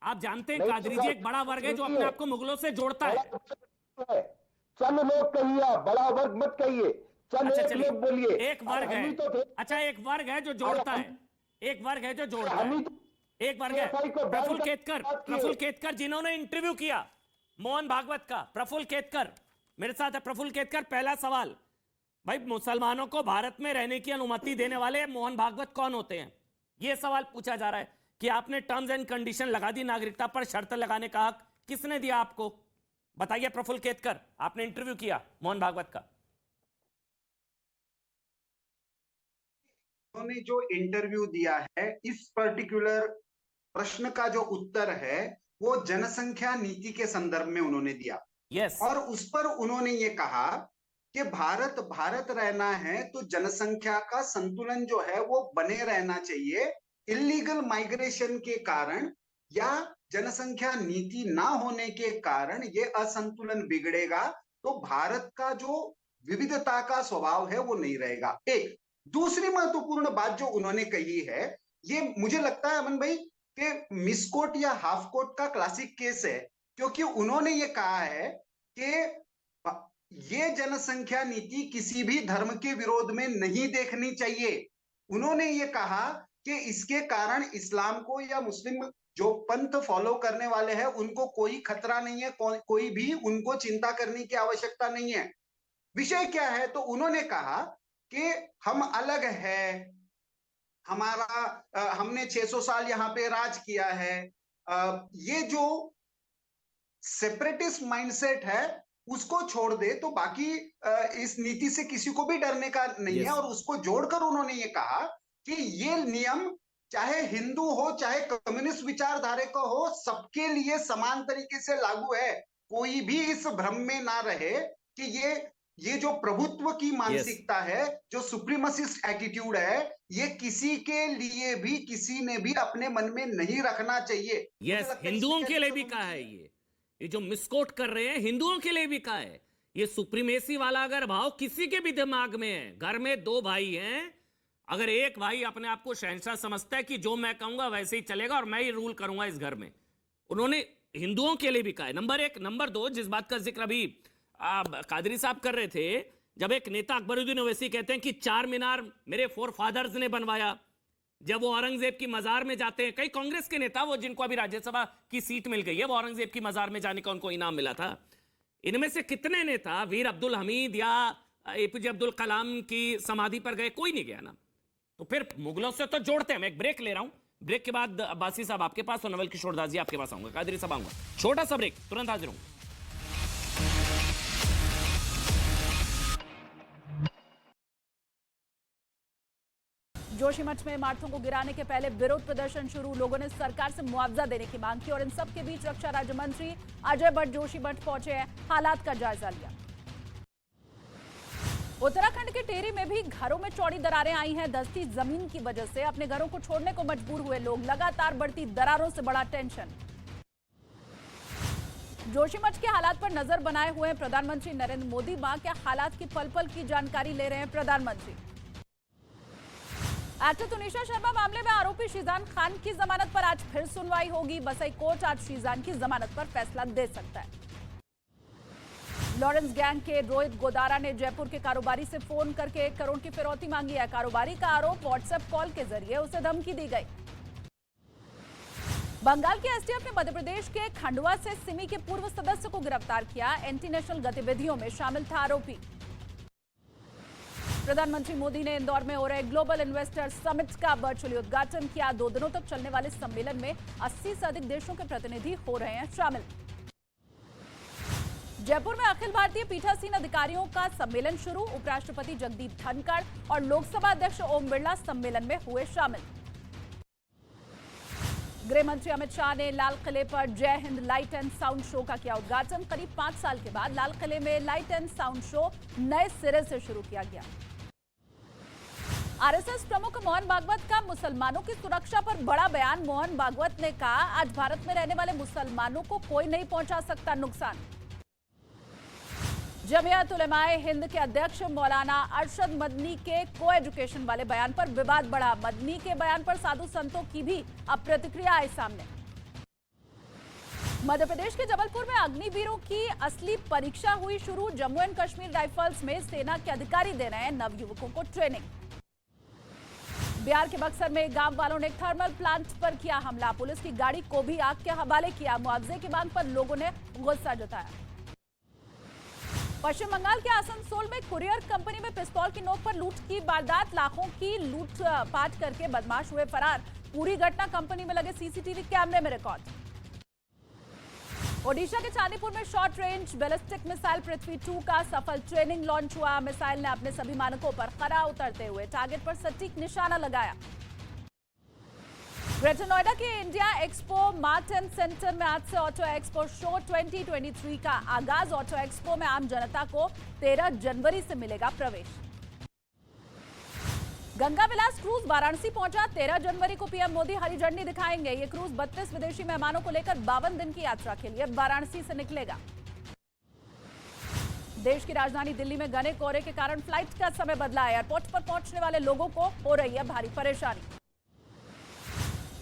आप जानते हैं नहीं, कादरी जी, एक बड़ा वर्ग है जो अपने सुनिए। आप को मुगलों से जोड़ता है। चंद लोग कहिए, आप बड़ा वर्ग मत कहिए, चंद अच्छा एक चलिए, लोग बोलिए। एक वर्ग अरे है, हम ही तो थे। अच्छा एक वर्ग है जो जोड़ता अरे है, एक वर्ग है जो जोड़ता हम है, ही तो एक वर्ग है। PFI को बैन प्रफुल्ल करने केतकर, की बात की है। प्रफुल्ल केतकर जिन्होंने इंटरव्यू किया मोहन भागवत का, प्रफुल्ल केतकर मेरे साथ है। प्रफुल्ल केतकर, पहला सवाल, भाई मुसलमानों को भारत में रहने की अनुमति देने वाले मोहन भागवत कौन होते हैं? यह सवाल पूछा जा रहा है कि आपने टर्म्स एंड कंडीशन लगा दी, नागरिकता पर शर्त लगाने का हक किसने दिया आपको? बताइए प्रफुल्ल केतकर, आपने इंटरव्यू किया मोहन भागवत का। उन्होंने जो इंटरव्यू दिया है, इस पर्टिकुलर प्रश्न का जो उत्तर है वो जनसंख्या नीति के संदर्भ में उन्होंने दिया। यस, और उस पर उन्होंने ये कहा कि भारत रहना है तो जनसंख्या का संतुलन जो है वो बने रहना चाहिए। इलीगल माइग्रेशन के कारण या जनसंख्या नीति ना होने के कारण ये असंतुलन बिगड़ेगा, तो भारत का जो विविधता का स्वभाव है वो नहीं रहेगा। एक दूसरी महत्वपूर्ण बात जो उन्होंने कही है, ये मुझे लगता है अमन भाई कि मिसकोट या हाफ कोट का क्लासिक केस है, क्योंकि उन्होंने ये कहा है कि ये जनसंख्या नीति किसी भी धर्म के विरोध में नहीं देखनी चाहिए। उन्होंने ये कहा कि इसके कारण इस्लाम को या मुस्लिम जो पंथ फॉलो करने वाले हैं उनको कोई खतरा नहीं है, कोई भी उनको चिंता करने की आवश्यकता नहीं है। विषय क्या है? तो उन्होंने कहा कि हम अलग है, हमने 600 साल यहां पे राज किया है। ये जो सेपरेटिस्ट माइंडसेट है उसको छोड़ दे तो बाकी इस नीति से किसी को भी डरने का नहीं है। और उसको जोड़कर उन्होंने ये कहा कि ये नियम चाहे हिंदू हो चाहे कम्युनिस्ट विचारधारा का हो, सबके लिए समान तरीके से लागू है। कोई भी इस भ्रम में ना रहे कि ये जो प्रभुत्व की मानसिकता है, जो सुप्रीमसिस्ट एटीट्यूड है, ये किसी के लिए भी किसी ने भी अपने मन में नहीं रखना चाहिए। यस, हिंदुओं के लिए भी कहा है ये जो मिसकोट कर रहे हैं हिंदुओं के लिए भी कहा है। ये सुप्रीमेसी वाला अगर भाव किसी के भी दिमाग में है, घर में 2 भाई हैं, अगर एक भाई अपने आप को शहंशाह समझता है कि जो मैं कहूंगा वैसे ही चलेगा और मैं ही रूल करूंगा इस घर में, उन्होंने हिंदुओं के लिए भी कहा है, नंबर 1। नंबर 2, जिस बात का जिक्र अभी कादरी साहब कर रहे थे, जब एक नेता अकबरुद्दीन ओवैसी कहते हैं कि 4 मीनार मेरे फोरफादर्स ने बनवाया, जब वो औरंगजेब की मजार में जाते हैं, कई कांग्रेस के नेता वो जिनको अभी राज्यसभा की सीट मिल गई है, वो औरंगजेब की मजार में जाने का उनको इनाम मिला था, इनमें से कितने नेता वीर अब्दुल हमीद या एपीजे अब्दुल कलाम की समाधि पर गए? कोई नहीं गया ना। तो फिर मुगलों से तो जोड़ते हैं। मैं एक ब्रेक ले रहा हूं, ब्रेक के बाद अब्बासी साहब आपके पास और नवल किशोर दास जी आपके पास आऊंगा, कादरी साहब आऊंगा। छोटा सा ब्रेक, तुरंत हाजिर हूं। जोशीमठ में इमारतों को गिराने के पहले विरोध प्रदर्शन शुरू। लोगों ने सरकार से मुआवजा देने की मांग की और इन सब के बीच रक्षा राज्य मंत्री अजय भट्ट जोशीमठ पहुंचे, हालात का जायजा लिया। उत्तराखंड के टेहरी में भी घरों में चौड़ी दरारें आई हैं। धंसती जमीन की वजह से अपने घरों को छोड़ने को मजबूर हुए लोग। लगातार बढ़ती दरारों से बड़ा टेंशन। जोशीमठ के हालात पर नजर बनाए हुए हैं प्रधानमंत्री नरेंद्र मोदी। वहां के हालात की पल पल की जानकारी ले रहे हैं प्रधानमंत्री। एक्टर तुनिशा शर्मा मामले में आरोपी शीजान खान की जमानत पर आज फिर सुनवाई होगी। बसई कोर्ट आज शीजान की जमानत पर फैसला दे सकता है। लॉरेंस गैंग के रोहित गोदारा ने जयपुर के कारोबारी से फोन करके 1 करोड़ की फिरौती मांगी है। कारोबारी का आरोप व्हाट्सएप कॉल के जरिए उसे धमकी दी गई। बंगाल के एसटीएफ ने मध्य प्रदेश के खंडवा से सिमी के पूर्व सदस्य को गिरफ्तार किया। एंटी नेशनल गतिविधियों में शामिल था आरोपी। प्रधानमंत्री मोदी ने इंदौर में हो रहे ग्लोबल इन्वेस्टर समिट का वर्चुअली उद्घाटन किया। 2 दिनों तक चलने वाले सम्मेलन में 80 से अधिक देशों के प्रतिनिधि हो रहे हैं शामिल। जयपुर में अखिल भारतीय पीठासीन अधिकारियों का सम्मेलन शुरू। उपराष्ट्रपति जगदीप धनखड़ और लोकसभा अध्यक्ष ओम बिरला सम्मेलन में हुए शामिल। गृह मंत्री अमित शाह ने लाल किले पर जय Hind light and sound show का किया उद्घाटन। करीब 5 साल के बाद लाल किले में लाइट एंड साउंड शो नए सिरे से शुरू किया गया। आरएसएस प्रमुख मोहन भागवत का मुसलमानों की सुरक्षा पर बड़ा बयान। मोहन भागवत ने कहा, आज भारत में रहने वाले मुसलमानों को कोई नहीं पहुंचा सकता नुकसान। जमियत उलेमाए हिंद के अध्यक्ष मौलाना अरशद मदनी के को एजुकेशन वाले बयान पर विवाद बढ़ा। मदनी के बयान पर साधु संतों की भी अब प्रतिक्रिया आई सामने। मध्य प्रदेश के जबलपुर में अग्निवीरों की असली परीक्षा हुई शुरू। जम्मू एंड कश्मीर राइफल्स में सेना के अधिकारी दे रहे हैं नवयुवकों को ट्रेनिंग। बिहार के बक्सर में गांव वालों ने थर्मल प्लांट पर किया हमला। पुलिस की गाड़ी को भी आग के हवाले किया। मुआवजे की मांग पर लोगों ने गुस्सा जताया। पश्चिम बंगाल के आसनसोल में कुरियर कंपनी में पिस्तौल की नोक पर लूट की वारदात। लाखों की लूटपाट करके बदमाश हुए फरार। पूरी घटना कंपनी में लगे सीसीटीवी कैमरे में रिकॉर्ड। ओडिशा के चांदीपुर में शॉर्ट रेंज बैलिस्टिक मिसाइल पृथ्वी 2 का सफल ट्रेनिंग लॉन्च हुआ। मिसाइल ने अपने सभी मानकों पर खरा उतरते हुए टारगेट पर सटीक निशाना लगाया। ग्रेटर नोएडा के India expo mart and centre में आज से ऑटो एक्सपो शो 2023 का आगाज। ऑटो एक्सपो में आम जनता को 13 जनवरी से मिलेगा प्रवेश। गंगा विलास क्रूज वाराणसी पहुंचा। 13 जनवरी को पीएम मोदी हरी झंडी दिखाएंगे। ये क्रूज 32 विदेशी मेहमानों को लेकर 52 दिन की यात्रा के लिए वाराणसी से निकलेगा। देश की राजधानी दिल्ली में घने कोहरे के कारण फ्लाइट का समय बदला। एयरपोर्ट पर पहुंचने वाले लोगों को हो रही है भारी परेशानी।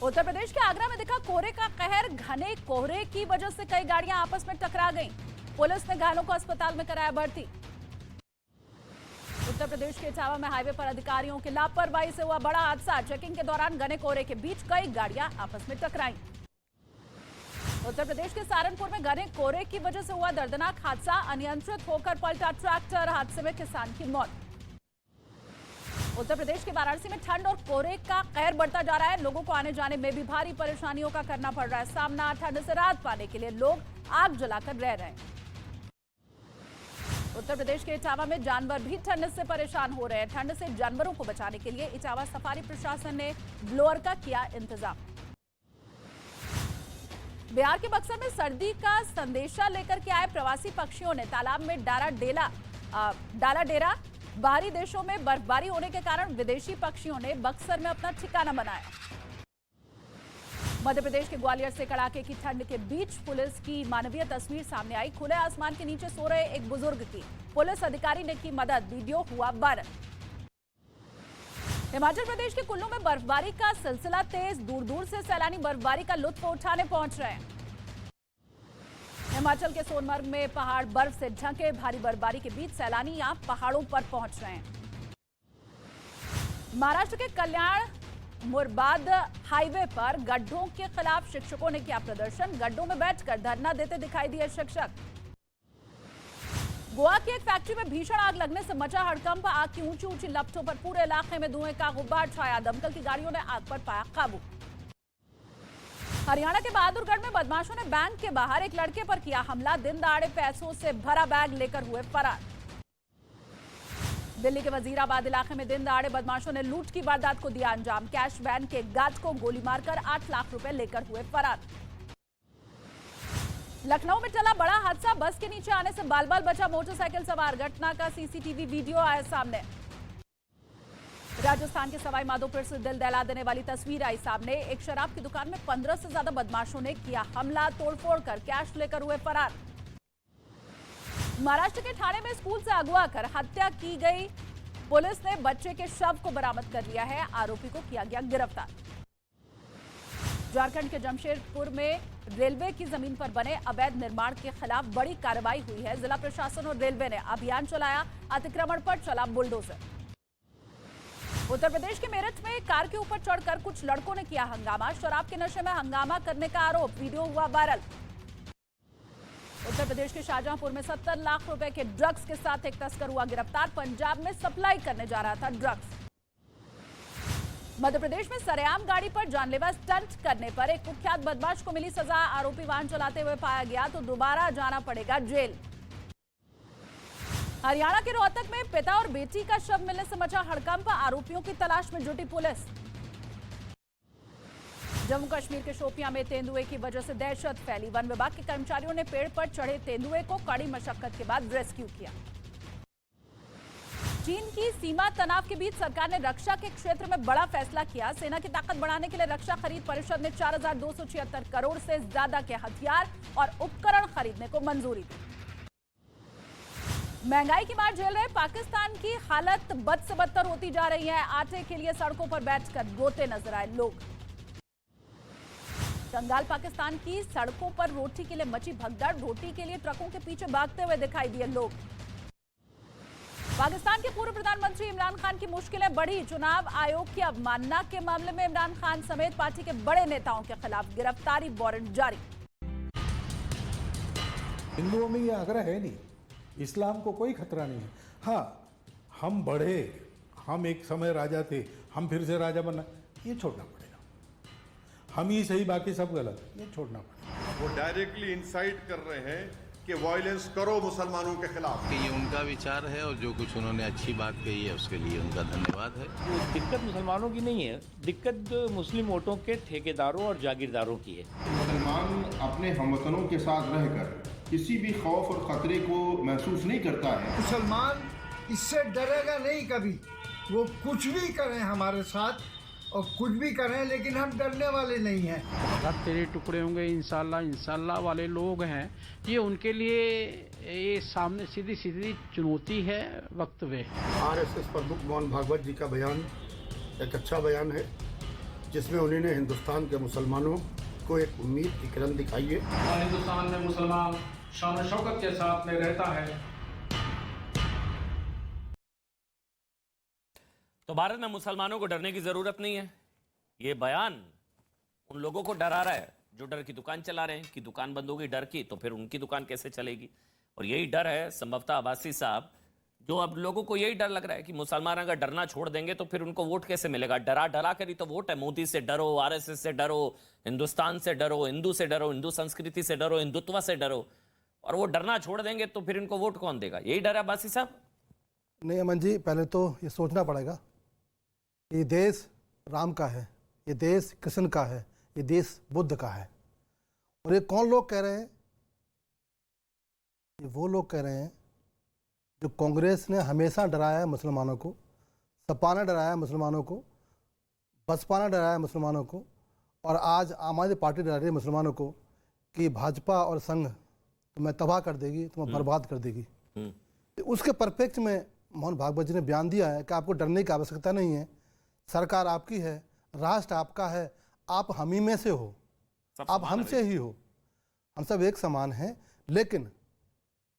उत्तर प्रदेश के आगरा में दिखा कोहरे का कहर। घने कोहरे की वजह से कई गाड़ियां आपस में टकरा गईं। पुलिस ने घायलों को अस्पताल में कराया भर्ती। उत्तर प्रदेश के इटावा में हाईवे पर अधिकारियों की लापरवाही से हुआ बड़ा हादसा। चेकिंग के दौरान घने कोहरे के बीच कई गाड़ियां आपस में टकराईं। उत्तर प्रदेश के सहारनपुर में घने कोहरे की वजह से हुआ दर्दनाक हादसा। अनियंत्रित होकर पलटा ट्रैक्टर। हादसे में किसान की मौत। उत्तर प्रदेश के वाराणसी में ठंड और कोहरे का कहर बढ़ता जा रहा है। लोगों को आने जाने में भी भारी परेशानियों का करना पड़ रहा है सामना। ठंड से राहत पाने के लिए लोग आग जलाकर रह रहे हैं। उत्तर प्रदेश के इटावा में जानवर भी ठंड से परेशान हो रहे हैं। ठंड से जानवरों को बचाने के लिए इटावा सफारी प्रशासन ने ब्लोअर का किया इंतजाम। बिहार के बक्सर में सर्दी का संदेशा लेकर के आए प्रवासी पक्षियों ने तालाब में डाला डेरा। बाहरी देशों में बर्फबारी होने के कारण विदेशी पक्षियों ने बक्सर में अपना ठिकाना बनाया। मध्य प्रदेश के ग्वालियर से कड़ाके की ठंड के बीच पुलिस की मानवीय तस्वीर सामने आई। खुले आसमान के नीचे सो रहे एक बुजुर्ग की पुलिस अधिकारी ने की मदद। वीडियो हुआ वायरल। हिमाचल प्रदेश के कुल्लू में बर्फबारी का सिलसिला तेज। दूर दूर से सैलानी बर्फबारी का लुत्फ उठाने पहुंच रहे हैं। हिमाचल के सोनमर्ग में पहाड़ बर्फ से ढके। भारी बर्फबारी के बीच सैलानी यहां पहाड़ों पर पहुंच रहे हैं। महाराष्ट्र के कल्याण मुरबाद हाईवे पर गड्ढों के खिलाफ शिक्षकों ने किया प्रदर्शन। गड्ढों में बैठकर धरना देते दिखाई दिए शिक्षक। गोवा की एक फैक्ट्री में भीषण आग लगने से मचा हड़कंप। आग की ऊंची ऊंची लपटों पर पूरे इलाके में धुएं का गुब्बार छाया। दमकल की गाड़ियों ने आग पर पाया काबू। हरियाणा के बहादुरगढ़ में बदमाशों ने बैंक के बाहर एक लड़के पर किया हमला। दिन दहाड़े पैसों से भरा बैग लेकर हुए फरार। दिल्ली के वजीराबाद इलाके में दिन दहाड़े बदमाशों ने लूट की वारदात को दिया अंजाम। कैश वैन के गार्ड को गोली मारकर 8 लाख रुपए लेकर हुए फरार। लखनऊ में चला बड़ा हादसा। बस के नीचे आने से बाल बाल बचा मोटरसाइकिल सवार। घटना का सीसीटीवी वीडियो आया सामने। राजस्थान के सवाई माधोपुर से दिल दहला देने वाली तस्वीर आई सामने। एक शराब की दुकान में 15 से ज्यादा बदमाशों ने किया हमला। तोड़फोड़ कर कैश लेकर हुए फरार। महाराष्ट्र के ठाणे में स्कूल से अगवा कर हत्या की गई। पुलिस ने बच्चे के शव को बरामद कर लिया है। आरोपी को किया गया गिरफ्तार। झारखंड के जमशेदपुर में रेलवे की जमीन पर बने अवैध निर्माण के खिलाफ बड़ी कार्रवाई हुई है। जिला प्रशासन और रेलवे ने अभियान चलाया। अतिक्रमण पर चला बुलडोजर। उत्तर प्रदेश के मेरठ में कार के ऊपर चढ़कर कुछ लड़कों ने किया हंगामा। शराब के नशे में हंगामा करने का आरोप। वीडियो हुआ वायरल। उत्तर प्रदेश के शाहजहांपुर में 70 लाख रुपए के ड्रग्स के साथ एक तस्कर हुआ गिरफ्तार। पंजाब में सप्लाई करने जा रहा था ड्रग्स। मध्य प्रदेश में सरेआम गाड़ी पर जानलेवा स्टंट करने पर एक कुख्यात बदमाश को मिली सजा। आरोपी वाहन चलाते हुए पाया गया तो दोबारा जाना पड़ेगा जेल। हरियाणा के रोहतक में पिता और बेटी का शव मिलने से मचा हड़कंप। आरोपियों की तलाश में जुटी पुलिस। जम्मू कश्मीर के शोपियां में तेंदुए की वजह से दहशत फैली। वन विभाग के कर्मचारियों ने पेड़ पर चढ़े तेंदुए को कड़ी मशक्कत के बाद रेस्क्यू किया। चीन की सीमा तनाव के बीच सरकार ने रक्षा के क्षेत्र में बड़ा फैसला किया। सेना की ताकत बढ़ाने के लिए रक्षा खरीद परिषद ने 4,276 करोड़ से ज्यादा के हथियार और उपकरण खरीदने को मंजूरी दी। महंगाई की मार झेल रहे पाकिस्तान की हालत बद से बदतर होती जा रही है। आटे के लिए सड़कों पर बैठकर रोते नजर आए लोग। कंगाल पाकिस्तान की सड़कों पर रोटी के लिए मची भगदड़। रोटी के लिए ट्रकों के पीछे भागते हुए दिखाई दिए लोग। पाकिस्तान के पूर्व प्रधानमंत्री इमरान खान की मुश्किलें बढ़ी। चुनाव आयोग की अवमानना के मामले में इमरान खान समेत पार्टी के बड़े नेताओं के खिलाफ गिरफ्तारी वारंट जारी। हिंदुओं में ये आग्रह है नहीं, इस्लाम को कोई खतरा नहीं है। हाँ, हम बढ़े, हम एक समय राजा थे, हम फिर से राजा बनना, ये छोड़ना पड़ेगा। हम ही सही, बाकी सब गलत, ये छोड़ना पड़ेगा। वो डायरेक्टली इंसाइट कर रहे हैं कि वायलेंस करो मुसलमानों के खिलाफ। ये उनका विचार है और जो कुछ उन्होंने अच्छी बात कही है उसके लिए उनका धन्यवाद है। दिक्कत मुसलमानों की नहीं है, दिक्कत मुस्लिम वोटों के ठेकेदारों और जागीरदारों की है। मुसलमान अपने हमवतनों के साथ रहकर किसी भी खौफ और खतरे को महसूस नहीं करता है। मुसलमान इससे डरेगा नहीं कभी। वो कुछ भी करें हमारे साथ और कुछ भी करें, लेकिन हम डरने वाले नहीं हैं। अगर तेरे टुकड़े होंगे इंशाल्लाह, इंशाल्लाह वाले लोग हैं, ये उनके लिए ये सामने सीधी सीधी चुनौती है वक्त में। आरएसएस प्रमुख मोहन भागवत जी का बयान एक अच्छा बयान है, जिसमें उन्होंने हिंदुस्तान के मुसलमानों को एक उम्मीद की किरण दिखाई है। हिंदुस्तान में मुसलमान शान शौकत के साथ में रहता है। तो भारत में मुसलमानों को डरने की जरूरत नहीं है। ये बयान उन लोगों को डरा रहा है जो डर की दुकान चला रहे हैं कि दुकान बंद होगी डर की, तो फिर उनकी दुकान कैसे चलेगी। और यही डर है संभवतः अब्बासी साहब, जो अब लोगों को यही डर लग रहा है कि मुसलमान अगर डरना छोड़ देंगे तो फिर उनको वोट कैसे मिलेगा। डरा डरा कर ही तो वोट है। मोदी से डरो, आरएसएस से डरो, हिंदुस्तान से डरो, हिंदू से डरो, हिंदू संस्कृति से डरो, हिंदुत्व से डरो, और वो डरना छोड़ देंगे तो फिर इनको वोट कौन देगा। यही डर है अब्बासी साहब। नहीं अमन जी, पहले तो ये सोचना पड़ेगा, ये देश राम का है, ये देश कृष्ण का है, ये देश बुद्ध का है। और ये कौन लोग कह रहे हैं? ये वो लोग कह रहे हैं जो कांग्रेस ने हमेशा डराया है मुसलमानों को, सपा ने डराया है मुसलमानों को, बसपा ने डराया है मुसलमानों को, और आज आम आदमी पार्टी डरा रही है मुसलमानों को कि भाजपा और संघ तुम्हें तबाह कर देगी, तुम्हें बर्बाद कर देगी। तो उसके परिप्रेक्ष्य में मोहन भागवत जी ने बयान दिया है कि आपको डरने की आवश्यकता नहीं है। सरकार आपकी है, राष्ट्र आपका है, आप हम ही में से हो, आप हमसे ही हो, हम सब एक समान हैं। लेकिन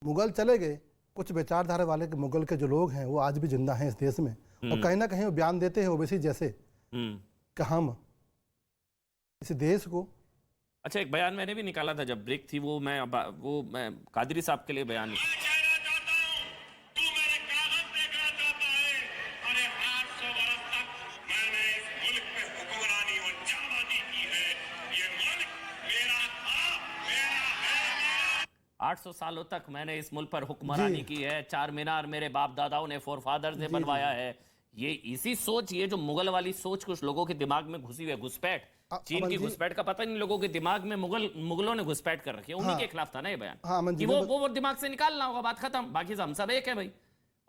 मुगल चले गए, कुछ विचारधारा वाले के मुगल के जो लोग हैं वो आज भी जिंदा हैं इस देश में, और कहीं ना कहीं वो बयान देते हैं ओवैसी जैसे कि हम इस देश को। अच्छा, एक बयान मैंने भी निकाला था जब ब्रेक थी, वो मैं कादरी साहब के लिए बयान 800 सालों तक मैंने इस मुल्क पर हुक्मरानी की है, चार मीनार मेरे बाप दादाओं ने फोरफादर्स ने बनवाया है, ये इसी सोच, ये जो मुगल वाली सोच कुछ लोगों के दिमाग में घुसी हुई है, घुसपैठ, चीन की घुसपैठ का पता नहीं लोगों के दिमाग में मुगलों ने घुसपैठ कर रखी है, उन्हीं के खिलाफ था ना ये बयान कि वो दिमाग से निकालना होगा, बात खत्म, बाकी हम सब एक है भाई।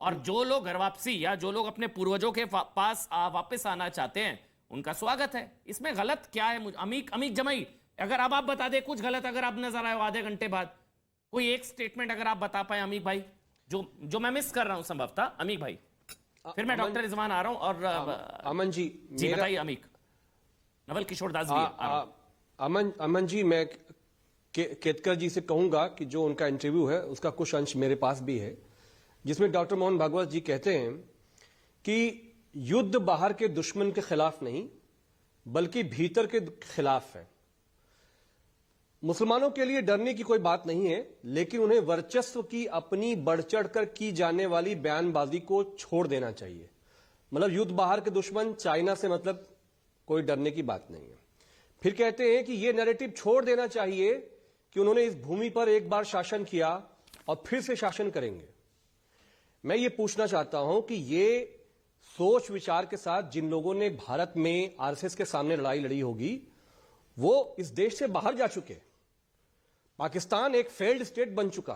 और जो लोग घर वापसी या जो लोग अपने पूर्वजों के पास वापस आना चाहते हैं उनका स्वागत है, इसमें गलत क्या है? अमीक जमाई, अगर अब आप बता दे कुछ गलत, अगर आप नजर आए आधे घंटे बाद कोई एक स्टेटमेंट अगर आप बता पाए अमीक भाई, जो मैं मिस कर रहा हूं संभवतः, अमीक भाई, फिर मैं डॉक्टर रिजवान आ रहा हूं। और अमन जी बताइए अमीक, नवल किशोर दास जी। अमन जी, मैं केतकर जी से कहूंगा कि जो उनका इंटरव्यू है उसका कुछ अंश मेरे पास भी है, जिसमें डॉक्टर मोहन भागवत जी कहते हैं कि युद्ध बाहर के दुश्मन के खिलाफ नहीं बल्कि भीतर के खिलाफ है। मुसलमानों के लिए डरने की कोई बात नहीं है, लेकिन उन्हें वर्चस्व की अपनी बढ़ चढ़कर की जाने वाली बयानबाजी को छोड़ देना चाहिए। मतलब युद्ध बाहर के दुश्मन, चाइना से मतलब कोई डरने की बात नहीं है। फिर कहते हैं कि यह नैरेटिव छोड़ देना चाहिए कि उन्होंने इस भूमि पर एक बार शासन किया और फिर से शासन करेंगे। मैं ये पूछना चाहता हूं कि ये सोच विचार के साथ जिन लोगों ने भारत में आरएसएस के सामने लड़ाई लड़ी होगी वो इस देश से बाहर जा चुके। पाकिस्तान एक फेल्ड स्टेट बन चुका।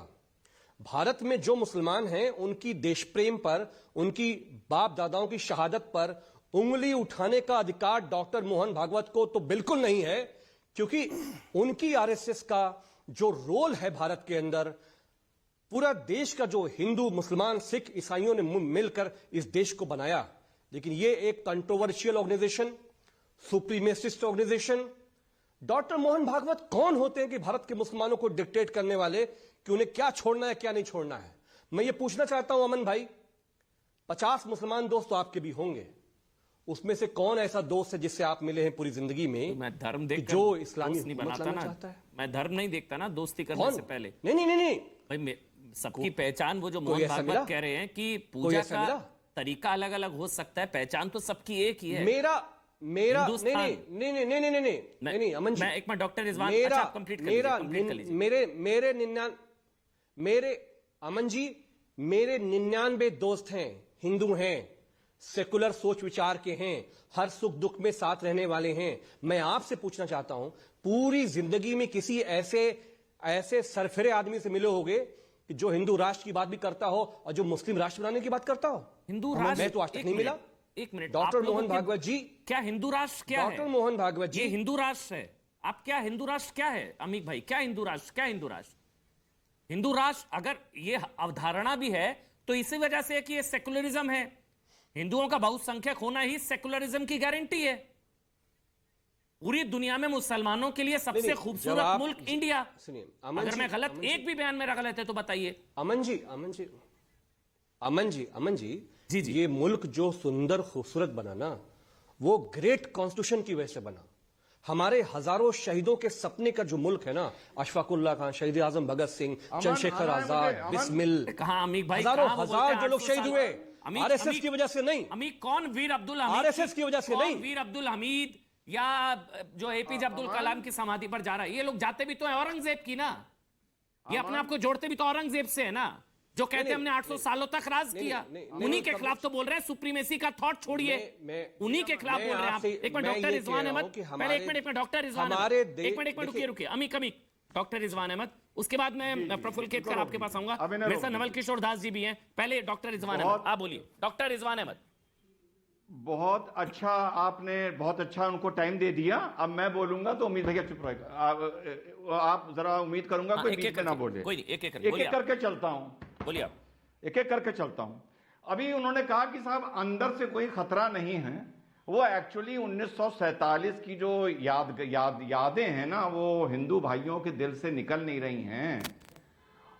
भारत में जो मुसलमान हैं उनकी देश प्रेम पर, उनकी बाप दादाओं की शहादत पर उंगली उठाने का अधिकार डॉक्टर मोहन भागवत को तो बिल्कुल नहीं है, क्योंकि उनकी आरएसएस का जो रोल है भारत के अंदर, पूरा देश का जो हिंदू मुसलमान सिख ईसाइयों ने मिलकर इस देश को बनाया, लेकिन ये एक controversial organisation, supremacist organisation. Doctor Mohan Bhagwat कौन होते हैं कि भारत के मुसलमानों को डिक्टेट करने वाले कि उन्हें क्या छोड़ना है क्या नहीं छोड़ना है? मैं ये पूछना चाहता हूं अमन भाई, 50 मुसलमान दोस्त तो आपके भी होंगे, उसमें से कौन ऐसा दोस्त है जिससे आप मिले हैं पूरी जिंदगी में? मैं धर्म देख जो इस्लामी नहीं बनाता ना, चाहता है। मैं धर्म नहीं देखता ना दोस्ती करने से पहले। नहीं भाई सबकी पहचान, वो जो मोहन भागवत कह रहे हैं कि पूजा का तरीका अलग अलग हो सकता है, पहचान तो सबकी एक ही है। मेरा नहीं अमन जी, मैं एक मिनट डॉक्टर रिजवान, मेरा कंप्लीट कर लीजिए। मेरे अमन जी, मेरे 99 दोस्त हैं, हिंदू हैं, सेकुलर सोच विचार के हैं, हर सुख दुख में साथ रहने वाले हैं। मैं आपसे पूछना चाहता हूं, पूरी जिंदगी में किसी ऐसे सरफिरे आदमी से मिले होगे कि जो हिंदू राष्ट्र की बात भी करता हो और जो मुस्लिम राष्ट्र बनाने की बात करता हो? हिंदू राष्ट्र मैं तो आज तक नहीं मिला। एक मिनट, डॉक्टर मोहन भागवत जी, क्या हिंदू राष्ट्र क्या है? डॉक्टर मोहन भागवत जी, ये हिंदू राष्ट्र है। आप क्या हिंदू राष्ट्र क्या है अमीक भाई? क्या हिंदू राष्ट्र, क्या हिंदू राष्ट्र? हिंदू राष्ट्र अगर ये अवधारणा भी है तो इसी वजह से कि ये सेकुलरिज्म है, हिंदुओं का बहुसंख्यक होना ही सेकुलरिज्म की गारंटी है। पूरी दुनिया में मुसलमानों के लिए सबसे खूबसूरत मुल्क इंडिया। अगर मैं गलत, एक भी बयान मेरा गलत है तो बताइए। अमन जी, ये मुल्क जो सुंदर खूबसूरत बना ना, वो ग्रेट कॉन्स्टिट्यूशन की वजह से बना। हमारे हजारों शहीदों के सपने का जो मुल्क है ना, अशफाकुल्लाह खान, शहीद आजम भगत सिंह, चंद्रशेखर आजाद, बिस्मिल, कहां अमीक भाई, हजार जो लोग शहीद हुए आरएसएस की वजह से नहीं। अमीक कौन? वीर अब्दुल हमीद, आरएसएस की वजह से नहीं। वीर अब्दुल हमीद या जो एपीजे अब्दुल कलाम की समाधि पर जा रहा है, ये लोग जाते भी तो है औरंगजेब की ना, ये अपने आप को जोड़ते भी तो औरंगजेब से है ना, जो कहते हैं हमने 800 सालों तक राज किया। उन्हीं के खिलाफ तो बोल रहे हैं, सुप्रीमेसी का थॉट छोड़िए, उन्हीं के खिलाफ बोल रहे हैं आप। एक मिनट डॉक्टर रिजवान अहमद, पहले एक मिनट डॉक्टर रिजवान अहमद, एक मिनट रुकिए अमीक डॉक्टर रिजवान अहमद, उसके बाद मैं प्रफुल्ल केतकर आपके पास आऊंगा। मेरे साथ नवल किशोर दास जी भी हैं। पहले डॉक्टर रिजवान अहमद, आप बोलिए। डॉक्टर रिजवान अहमद, बहुत अच्छा, आपने बहुत अच्छा उनको टाइम दे दिया। अब मैं बोलूंगा तो उम्मीद भैया चुप रहेगा। आप जरा उम्मीद करूंगा कोई बीच में ना बोले। कोई नहीं, एक एक करके चलता हूं। बोलिए आप। एक एक करके चलता हूं। अभी उन्होंने कहा कि साहब अंदर से कोई खतरा नहीं है। वो एक्चुअली 1947 की जो यादें हैं ना, वो हिंदू भाइयों के दिल से निकल नहीं रही हैं।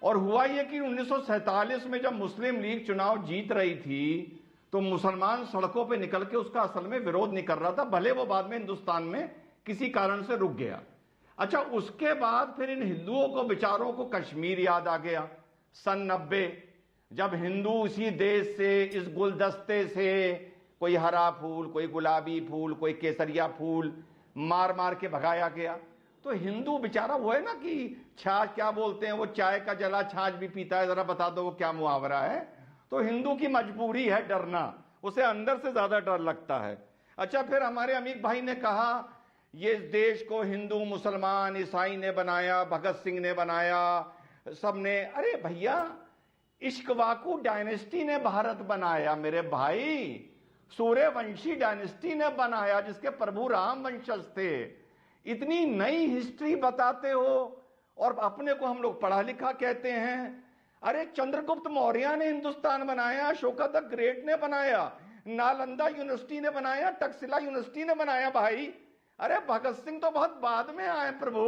और हुआ ये कि 1947 में जब मुस्लिम लीग चुनाव जीत रही थी तो मुसलमान सड़कों पे निकल के उसका असल में विरोध नहीं कर रहा था, भले वो बाद में हिंदुस्तान में किसी कारण से रुक गया। अच्छा, उसके बाद फिर इन हिंदुओं को बेचारों को कश्मीर याद आ गया। सन 90 जब हिंदू इसी देश से, इस गुलदस्ते से कोई हरा फूल, कोई गुलाबी फूल, कोई केसरिया फूल मार मार के भगाया गया। तो हिंदू बेचारा वो है ना कि छाछ क्या बोलते हैं, वो चाय का जला छाछ भी पीता है, जरा बता दो वो क्या मुहावरा है। तो हिंदू की मजबूरी है डरना, उसे अंदर से ज्यादा डर लगता है। अच्छा, फिर हमारे अमीर भाई ने कहा ये देश को हिंदू मुसलमान ईसाई ने बनाया, भगत सिंह ने बनाया, सबने। अरे भैया, इश्कवाकू डायनेस्टी ने भारत बनाया मेरे भाई, सूर्यवंशी डायनेस्टी ने बनाया जिसके प्रभु राम वंशज थे। इतनी नई हिस्ट्री बताते हो और अपने को हम लोग पढ़ा लिखा कहते हैं। अरे चंद्रगुप्त मौर्य ने हिंदुस्तान बनाया, अशोका द ग्रेट ने बनाया, नालंदा यूनिवर्सिटी ने बनाया, टक्सिला यूनिवर्सिटी ने बनाया भाई। अरे भगत सिंह तो बहुत बाद में आए प्रभु,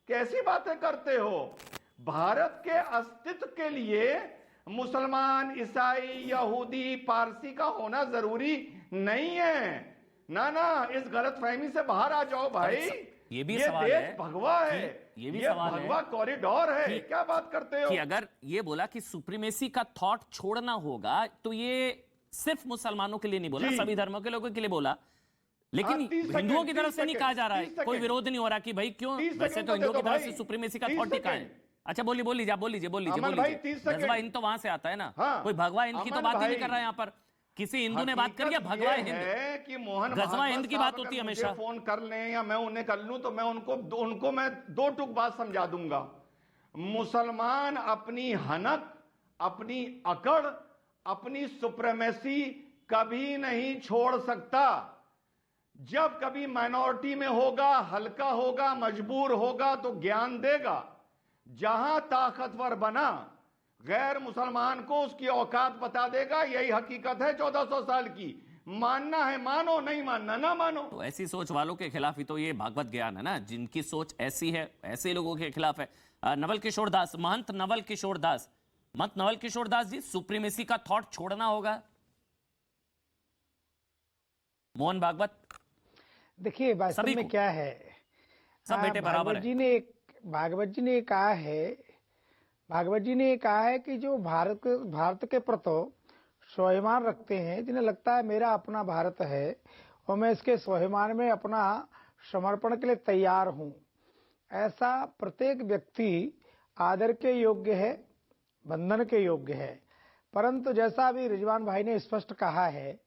कैसी बातें करते हो। भारत के अस्तित्व के लिए मुसलमान, ईसाई, यहूदी, पारसी का होना जरूरी नहीं है। ना ना, इस गलतफहमी से बाहर आ जाओ भाई। ये भी ये सवाल देश है, भगवा है, ये भी ये सवाल भगवा है कॉरिडोर है, क्या बात करते हो। कि अगर ये बोला कि सुप्रीमेसी का थॉट छोड़ना होगा, तो ये सिर्फ मुसलमानों के लिए नहीं बोला, सभी धर्मों के लोगों के लिए बोला। लेकिन हिंदुओं की तरफ से नहीं कहा जा रहा है, कोई विरोध नहीं हो रहा कि भाई क्यों, वैसे तो हिंदुओं की तरफ से सुप्रीमेसी का थॉट टिका है। अच्छा बोलिए, बोल लीजिए। भगवा हिंद तो वहां से आता है ना, कोई भगवा हिंद की तो बात ही नहीं कर रहा है यहाँ पर। किसी हिंदू ने बात करी है भगवा हिंद कि मोहन गजवा हिंद की बात होती है हमेशा। फोन कर लें या मैं उन्हें कर लूं तो मैं उनको मैं दो टुक बात समझा दूंगा। मुसलमान अपनी हनक, अपनी अकड़, अपनी सुप्रीमेसी कभी नहीं छोड़ सकता। जब कभी माइनॉरिटी में होगा, हल्का होगा, मजबूर होगा तो ज्ञान देगा। जहां ताकतवर बना, गैर मुसलमान को उसकी औकात बता देगा। यही हकीकत है 1400 साल की। मानना है मानो, नहीं मानना ना मानो। तो ऐसी सोच वालों के खिलाफ ही तो ये भागवत ज्ञान है ना, जिनकी सोच ऐसी है ऐसे लोगों के खिलाफ है। नवल किशोर दास, महंत नवल किशोर दास जी, सुप्रीमेसी का थॉट छोड़ना होगा। मोहन भागवत, देखिए वास्तव में क्या है, सब बेटे बराबर है। भागवत जी ने कहा है कि जो भारत के प्रति स्वाभिमान रखते हैं, जिन्हें लगता है मेरा अपना भारत है और मैं इसके स्वाभिमान में अपना समर्पण के लिए तैयार हूं, ऐसा प्रत्येक व्यक्ति आदर के योग्य है, बंधन के योग्य है। परंतु जैसा अभी रिजवान भाई ने स्पष्ट कहा है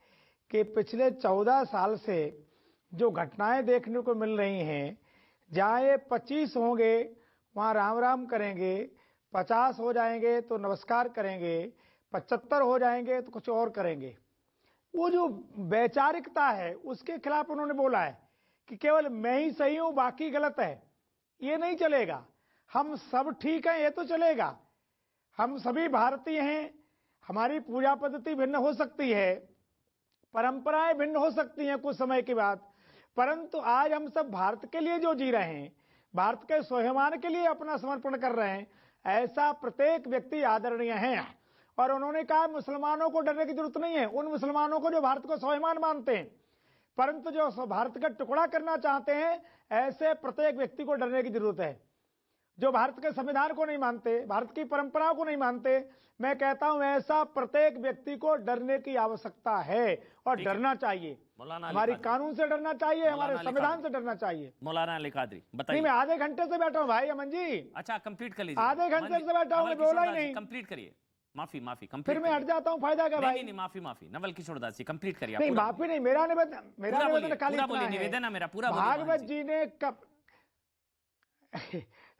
कि पिछले 14 साल से जो घटनाएं देखने को मिल रही हैं, जहाँ ये 25 होंगे वहाँ राम राम करेंगे, 50 हो जाएंगे तो नमस्कार करेंगे, 75 हो जाएंगे तो कुछ और करेंगे। वो जो वैचारिकता है उसके खिलाफ उन्होंने बोला है कि केवल मैं ही सही हूँ बाकी गलत है, ये नहीं चलेगा। हम सब ठीक हैं ये तो चलेगा। हम सभी भारतीय हैं, हमारी पूजा पद्धति भिन्न हो सकती है, परंपराएं भिन्न हो सकती हैं कुछ समय के बाद, परंतु आज हम सब भारत के लिए जो जी रहे हैं, भारत के स्वाभिमान के लिए अपना समर्पण कर रहे हैं, ऐसा प्रत्येक व्यक्ति आदरणीय है। और उन्होंने कहा मुसलमानों को डरने की जरूरत नहीं है, उन मुसलमानों को जो भारत को स्वाभिमान मानते हैं, परंतु जो भारत का टुकड़ा करना चाहते हैं, ऐसे प्रत्येक व्यक्ति को डरने की जरूरत है। जो भारत के संविधान को नहीं मानते, भारत की परंपराओं को नहीं मानते, मैं कहता हूं ऐसा प्रत्येक व्यक्ति को डरने की आवश्यकता है और डरना चाहिए। हमारी कानून से डरना चाहिए, हमारे संविधान से डरना चाहिए। मौलाना अली कादरी बताइए। मैं आधे घंटे से बैठा हूं भाई अमन जी। अच्छा कंप्लीट कर लीजिए। आधे घंटे से बैठा हूं, मैं बोला ही नहीं। कंप्लीट करिए। माफी फिर मैं हट जाता हूं, फायदा क्या भाई। नहीं माफी नवल किशोर दास जी कंप्लीट करिए। नहीं माफी नहीं, मेरा निवेदन खाली निवेदन है मेरा पूरा। भागवत जी ने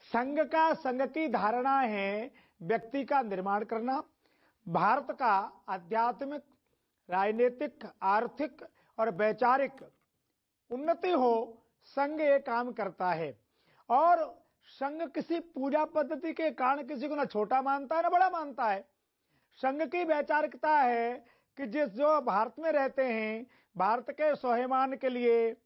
संघ की धारणा है व्यक्ति का निर्माण करना, भारत का आध्यात्मिक, राजनीतिक, आर्थिक और वैचारिक उन्नति हो, संघ ये काम करता है। और संघ किसी पूजा पद्धति के कारण किसी को ना छोटा मानता है ना बड़ा मानता है। संघ की वैचारिकता है कि जो भारत में रहते हैं, भारत के स्वाभिमान के लिए,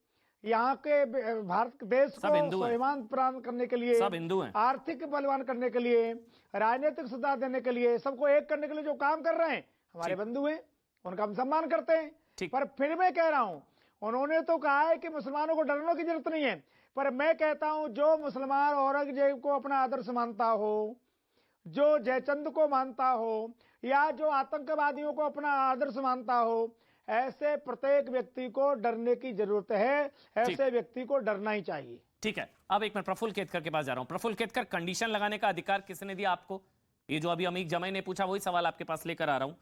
यहाँ के भारत देश को स्वाभिमान प्रदान करने के लिए, सब हिंदू हैं, आर्थिक बलवान करने के लिए, राजनीतिक सुधार देने के लिए, सबको एक करने के लिए जो काम कर रहे हैं हमारे बंधु हैं, उनका हम सम्मान करते हैं। पर फिर मैं कह रहा हूं, उन्होंने तो कहा है कि मुसलमानों को डरने की जरूरत नहीं है, पर मैं कहता हूं जो मुसलमान औरंगजेब को अपना आदर्श मानता हो, जो जयचंद को मानता हो, या जो आतंकवादियों को अपना आदर्श मानता हो, ऐसे प्रत्येक व्यक्ति को डरने की जरूरत है, ऐसे व्यक्ति को डरना ही चाहिए। ठीक है, अब एक मैं प्रफुल्ल केतकर के पास जा रहा हूं। प्रफुल्ल केतकर, कंडीशन लगाने का अधिकार किसने दिया आपको? ये जो अभी अमीक जमाई ने पूछा वही सवाल आपके पास लेकर आ रहा हूं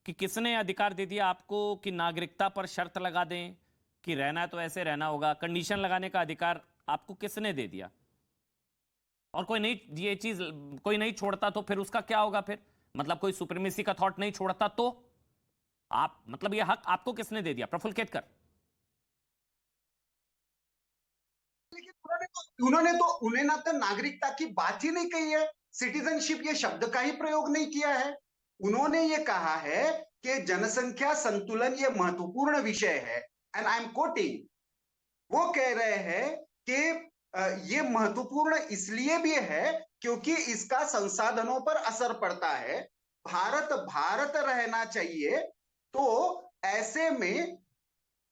कि किसने अधिकार दे दिया आपको कि नागरिकता पर शर्त लगा दें कि रहना है तो ऐसे रहना होगा? कंडीशन लगाने का अधिकार आपको किसने दे दिया? और कोई नहीं, ये चीज कोई नहीं छोड़ता तो फिर उसका क्या होगा? फिर मतलब कोई सुप्रीमेसी का थॉट नहीं छोड़ता तो आप, मतलब ये हक आपको किसने दे दिया? प्रफुल्ल केतकर। उन्हें ना तो नागरिकता की बात ही नहीं कही है, सिटीजनशिप ये शब्द का ही प्रयोग नहीं किया है। उन्होंने ये कहा है कि जनसंख्या संतुलन ये महत्वपूर्ण विषय है, एंड आई एम कोटिंग, वो कह रहे हैं कि ये महत्वपूर्ण इसलिए भी है क्योंकि इसका संसाधनों पर असर पड़ता है। भारत रहना चाहिए, तो ऐसे में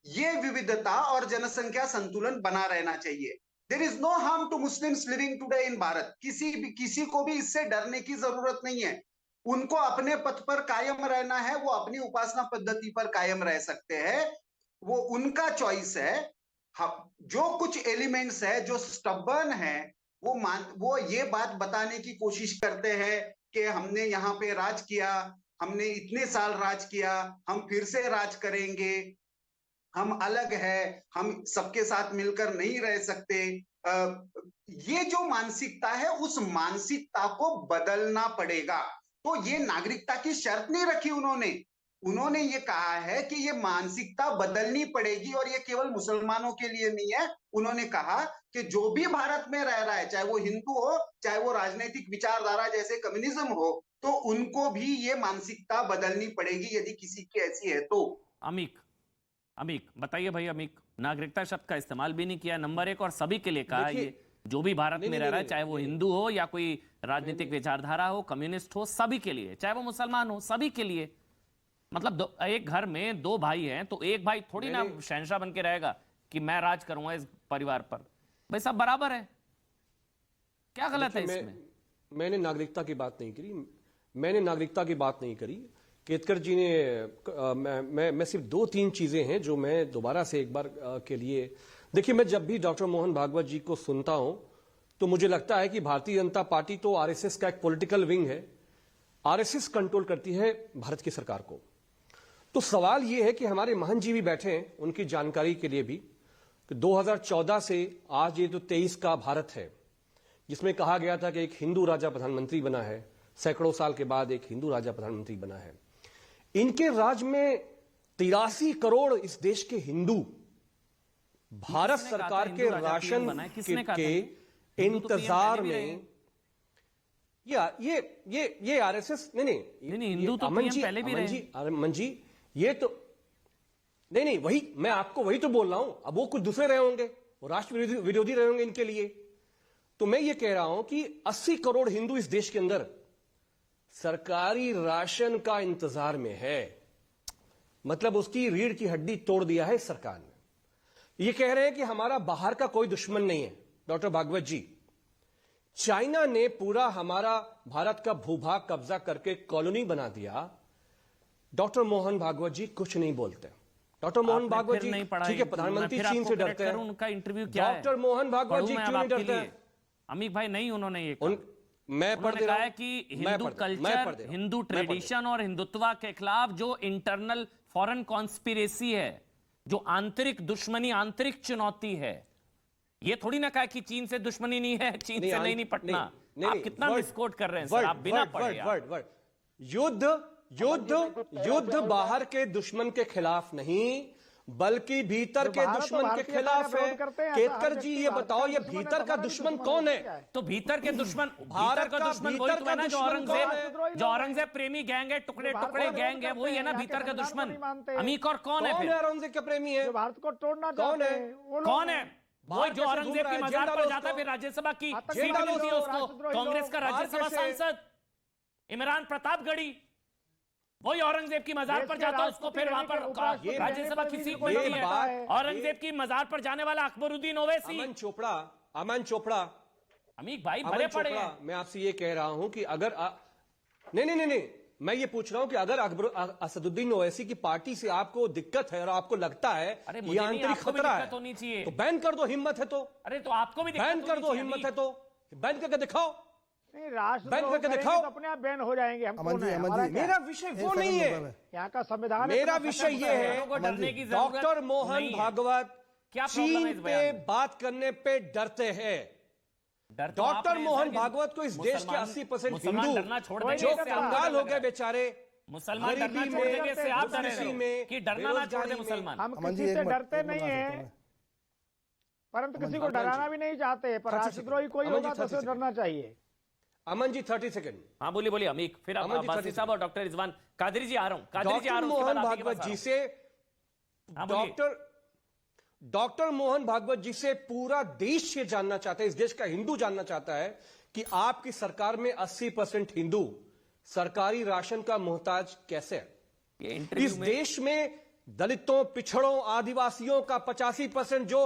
ये विविधता और जनसंख्या संतुलन बना रहना चाहिए। There is no harm to Muslims living today in Bharat. किसी को भी इससे डरने की जरूरत नहीं है। उनको अपने पथ पर कायम रहना है, वो अपनी उपासना पद्धति पर कायम रह सकते हैं, वो उनका चॉइस है। जो कुछ एलिमेंट्स है जो स्टबर्न है, वो ये बात बताने की कोशिश करते हैं कि हमने यहाँ पे राज किया, हमने इतने साल राज किया, हम फिर से राज करेंगे, हम अलग है, हम सबके साथ मिलकर नहीं रह सकते। ये जो मानसिकता है, उस मानसिकता को बदलना पड़ेगा। तो ये नागरिकता की शर्त नहीं रखी उन्होंने ये कहा है कि ये मानसिकता बदलनी पड़ेगी, और ये केवल मुसलमानों के लिए नहीं है। उन्होंने कहा कि जो भी भारत में रह रहा है, चाहे वो हिंदू हो, चाहे वो राजनीतिक विचारधारा जैसे कम्युनिज्म हो, तो उनको भी ये मानसिकता बदलनी पड़ेगी यदि किसी की ऐसी है तो। अमीक बताइए भाई। अमीक, नागरिकता शब्द का इस्तेमाल भी नहीं किया, नंबर एक, और सभी के लिए कहा ये जो भी भारत में रह रहा है, चाहे वो हिंदू हो या कोई राजनीतिक विचारधारा हो, कम्युनिस्ट हो, सभी के लिए, चाहे वो मुसलमान हो, सभी के लिए। मतलब एक घर में दो भाई हैं तो एक भाई थोड़ी ना शहंशाह बन के रहेगा कि मैं राज करूंगा इस परिवार पर। भाई सब बराबर है, क्या गलत है इसमें? मैंने नागरिकता की बात नहीं करी। केतकर जी ने मैं सिर्फ 2-3 चीजें हैं जो मैं दोबारा से एक बार के लिए, देखिए, मैं जब भी डॉक्टर मोहन भागवत जी को सुनता हूं तो मुझे लगता है कि भारतीय जनता पार्टी तो आरएसएस का एक पॉलिटिकल विंग है। आरएसएस कंट्रोल करती है भारत की सरकार को। तो सवाल यह है कि हमारे महंत जी भी बैठे हैं, उनकी जानकारी के लिए भी, कि 2014 से आज ये तो 23 का भारत है, जिसमें कहा गया था कि एक हिंदू राजा प्रधानमंत्री बना है, सैकड़ों साल के बाद एक हिंदू राजा प्रधानमंत्री बना है। इनके राज में 83 करोड़ इस देश के हिंदू भारत सरकार के राशन के इंतजार में, ये आरएसएस नहीं हिंदू तो पहले भी रहे। अमन जी, ये तो नहीं, वही मैं आपको वही तो बोल रहा हूं। अब वो कुछ दूसरे रहे होंगे, वो राष्ट्र विरोधी रहे होंगे इनके लिए। तो मैं ये कह रहा हूं कि 80 करोड़ हिंदू इस देश के अंदर सरकारी राशन का इंतजार में है। मतलब उसकी रीढ़ की हड्डी तोड़ दिया है सरकार ने। ये कह रहे हैं कि हमारा बाहर का कोई दुश्मन नहीं है। डॉक्टर भागवत जी, चाइना ने पूरा हमारा भारत का भूभाग कब्जा करके कॉलोनी बना दिया। डॉक्टर मोहन भागवत जी कुछ नहीं बोलते। डॉक्टर मोहन भागवत जी, ठीक है, प्रधानमंत्री चीन से डरते हैं, उनका इंटरव्यू क्या है? डॉक्टर मोहन भागवत जी क्यों नहीं डरते हैं? अमीक भाई, नहीं, उन्होंने ये मैं पढ़ दे रहा हूं कि हिंदू कल्चर, हिंदू ट्रेडिशन और हिंदुत्व के खिलाफ जो इंटरनल फॉरेन कॉन्स्पिरेसी है, जो आंतरिक दुश्मनी, आंतरिक चुनौती है, ये थोड़ी ना कहा कि चीन से दुश्मनी नहीं है, चीन से नहीं निपटना। आप कितना मिसकोट कर रहे हैं सर, आप बिना पढ़े। युद्ध बाहर के दुश्मन के खिलाफ नहीं, बल्कि भीतर के दुश्मन के खिलाफ है। केतकर जी, ये बताओ, ये भीतर का दुश्मन कौन है? तो भीतर के दुश्मन, भारत का दुश्मन वही तो है ना, जो औरंगजेब प्रेमी गैंग है, टुकड़े टुकड़े गैंग है, वही है ना भीतर का दुश्मन। अमीक, और कौन है फिर? औरंगजेब का प्रेमी है, भारत को तोड़ना कौन है? वही जो औरंगजेब की मजार पर जाता है, फिर राज्यसभा की सीट मिलती है उसको। कांग्रेस का राज्यसभा सांसद इमरान प्रतापगढ़ी, वही औरंगजेब की मजार पर जाता है, उसको फिर वहां पर राज्यसभा की सीट मिलती है। औरंगजेब की मजार पर जाने वाला अकबरुद्दीन ओवैसी, अमन चोपड़ा। अमीक भाई भरे पड़े हैं। मैं आपसे ये कह रहा हूं कि अगर नहीं, मैं ये पूछ रहा हूं कि अगर असदुद्दीन ओवैसी की पार्टी से आपको दिक्कत है और आपको लगता है ये आंतरिक खतरा है होनी चाहिए तो बैन कर दो, हिम्मत है तो। अरे तो आपको भी बैन कर दो, हिम्मत है तो बैन करके दिखाओ। नहीं, राष्ट्र बैन करके दिखाओ तो अपने आप बैन हो जाएंगे। हम कौन है? मेरा विषय वो नहीं है, यहाँ का संविधान। मेरा विषय ये है डॉक्टर मोहन भागवत चीन पे बात करने पे डरते हैं। डॉक्टर मोहन भागवत को इस देश के 80% हिंदू जो कंगाल हो गए बेचारे, मुसलमान डरना छोड़ देंगे से आप डर रहे हो कि डरना ना छोड़ दे मुसलमान। हम किसी से डरते नहीं है, परंतु किसी को डराना भी नहीं चाहते, पर राष्ट्रद्रोही कोई होगा तो उसे डरना चाहिए। अमन जी 30 सेकंड। हाँ बोलिए बोलिए अमीक, फिर अब्बासी साहब और डॉक्टर रिजवान। कादरी जी आ रहा हूँ, कादरी जी आ रहा हूँ। मोहन भागवत जी से डॉक्टर मोहन भागवत जी से पूरा देश ये जानना चाहता है, इस देश का हिंदू जानना चाहता है कि आपकी सरकार में 80% हिंदू सरकारी राशन का मोहताज कैसे है? इस देश में दलितों, पिछड़ों, आदिवासियों का 85% जो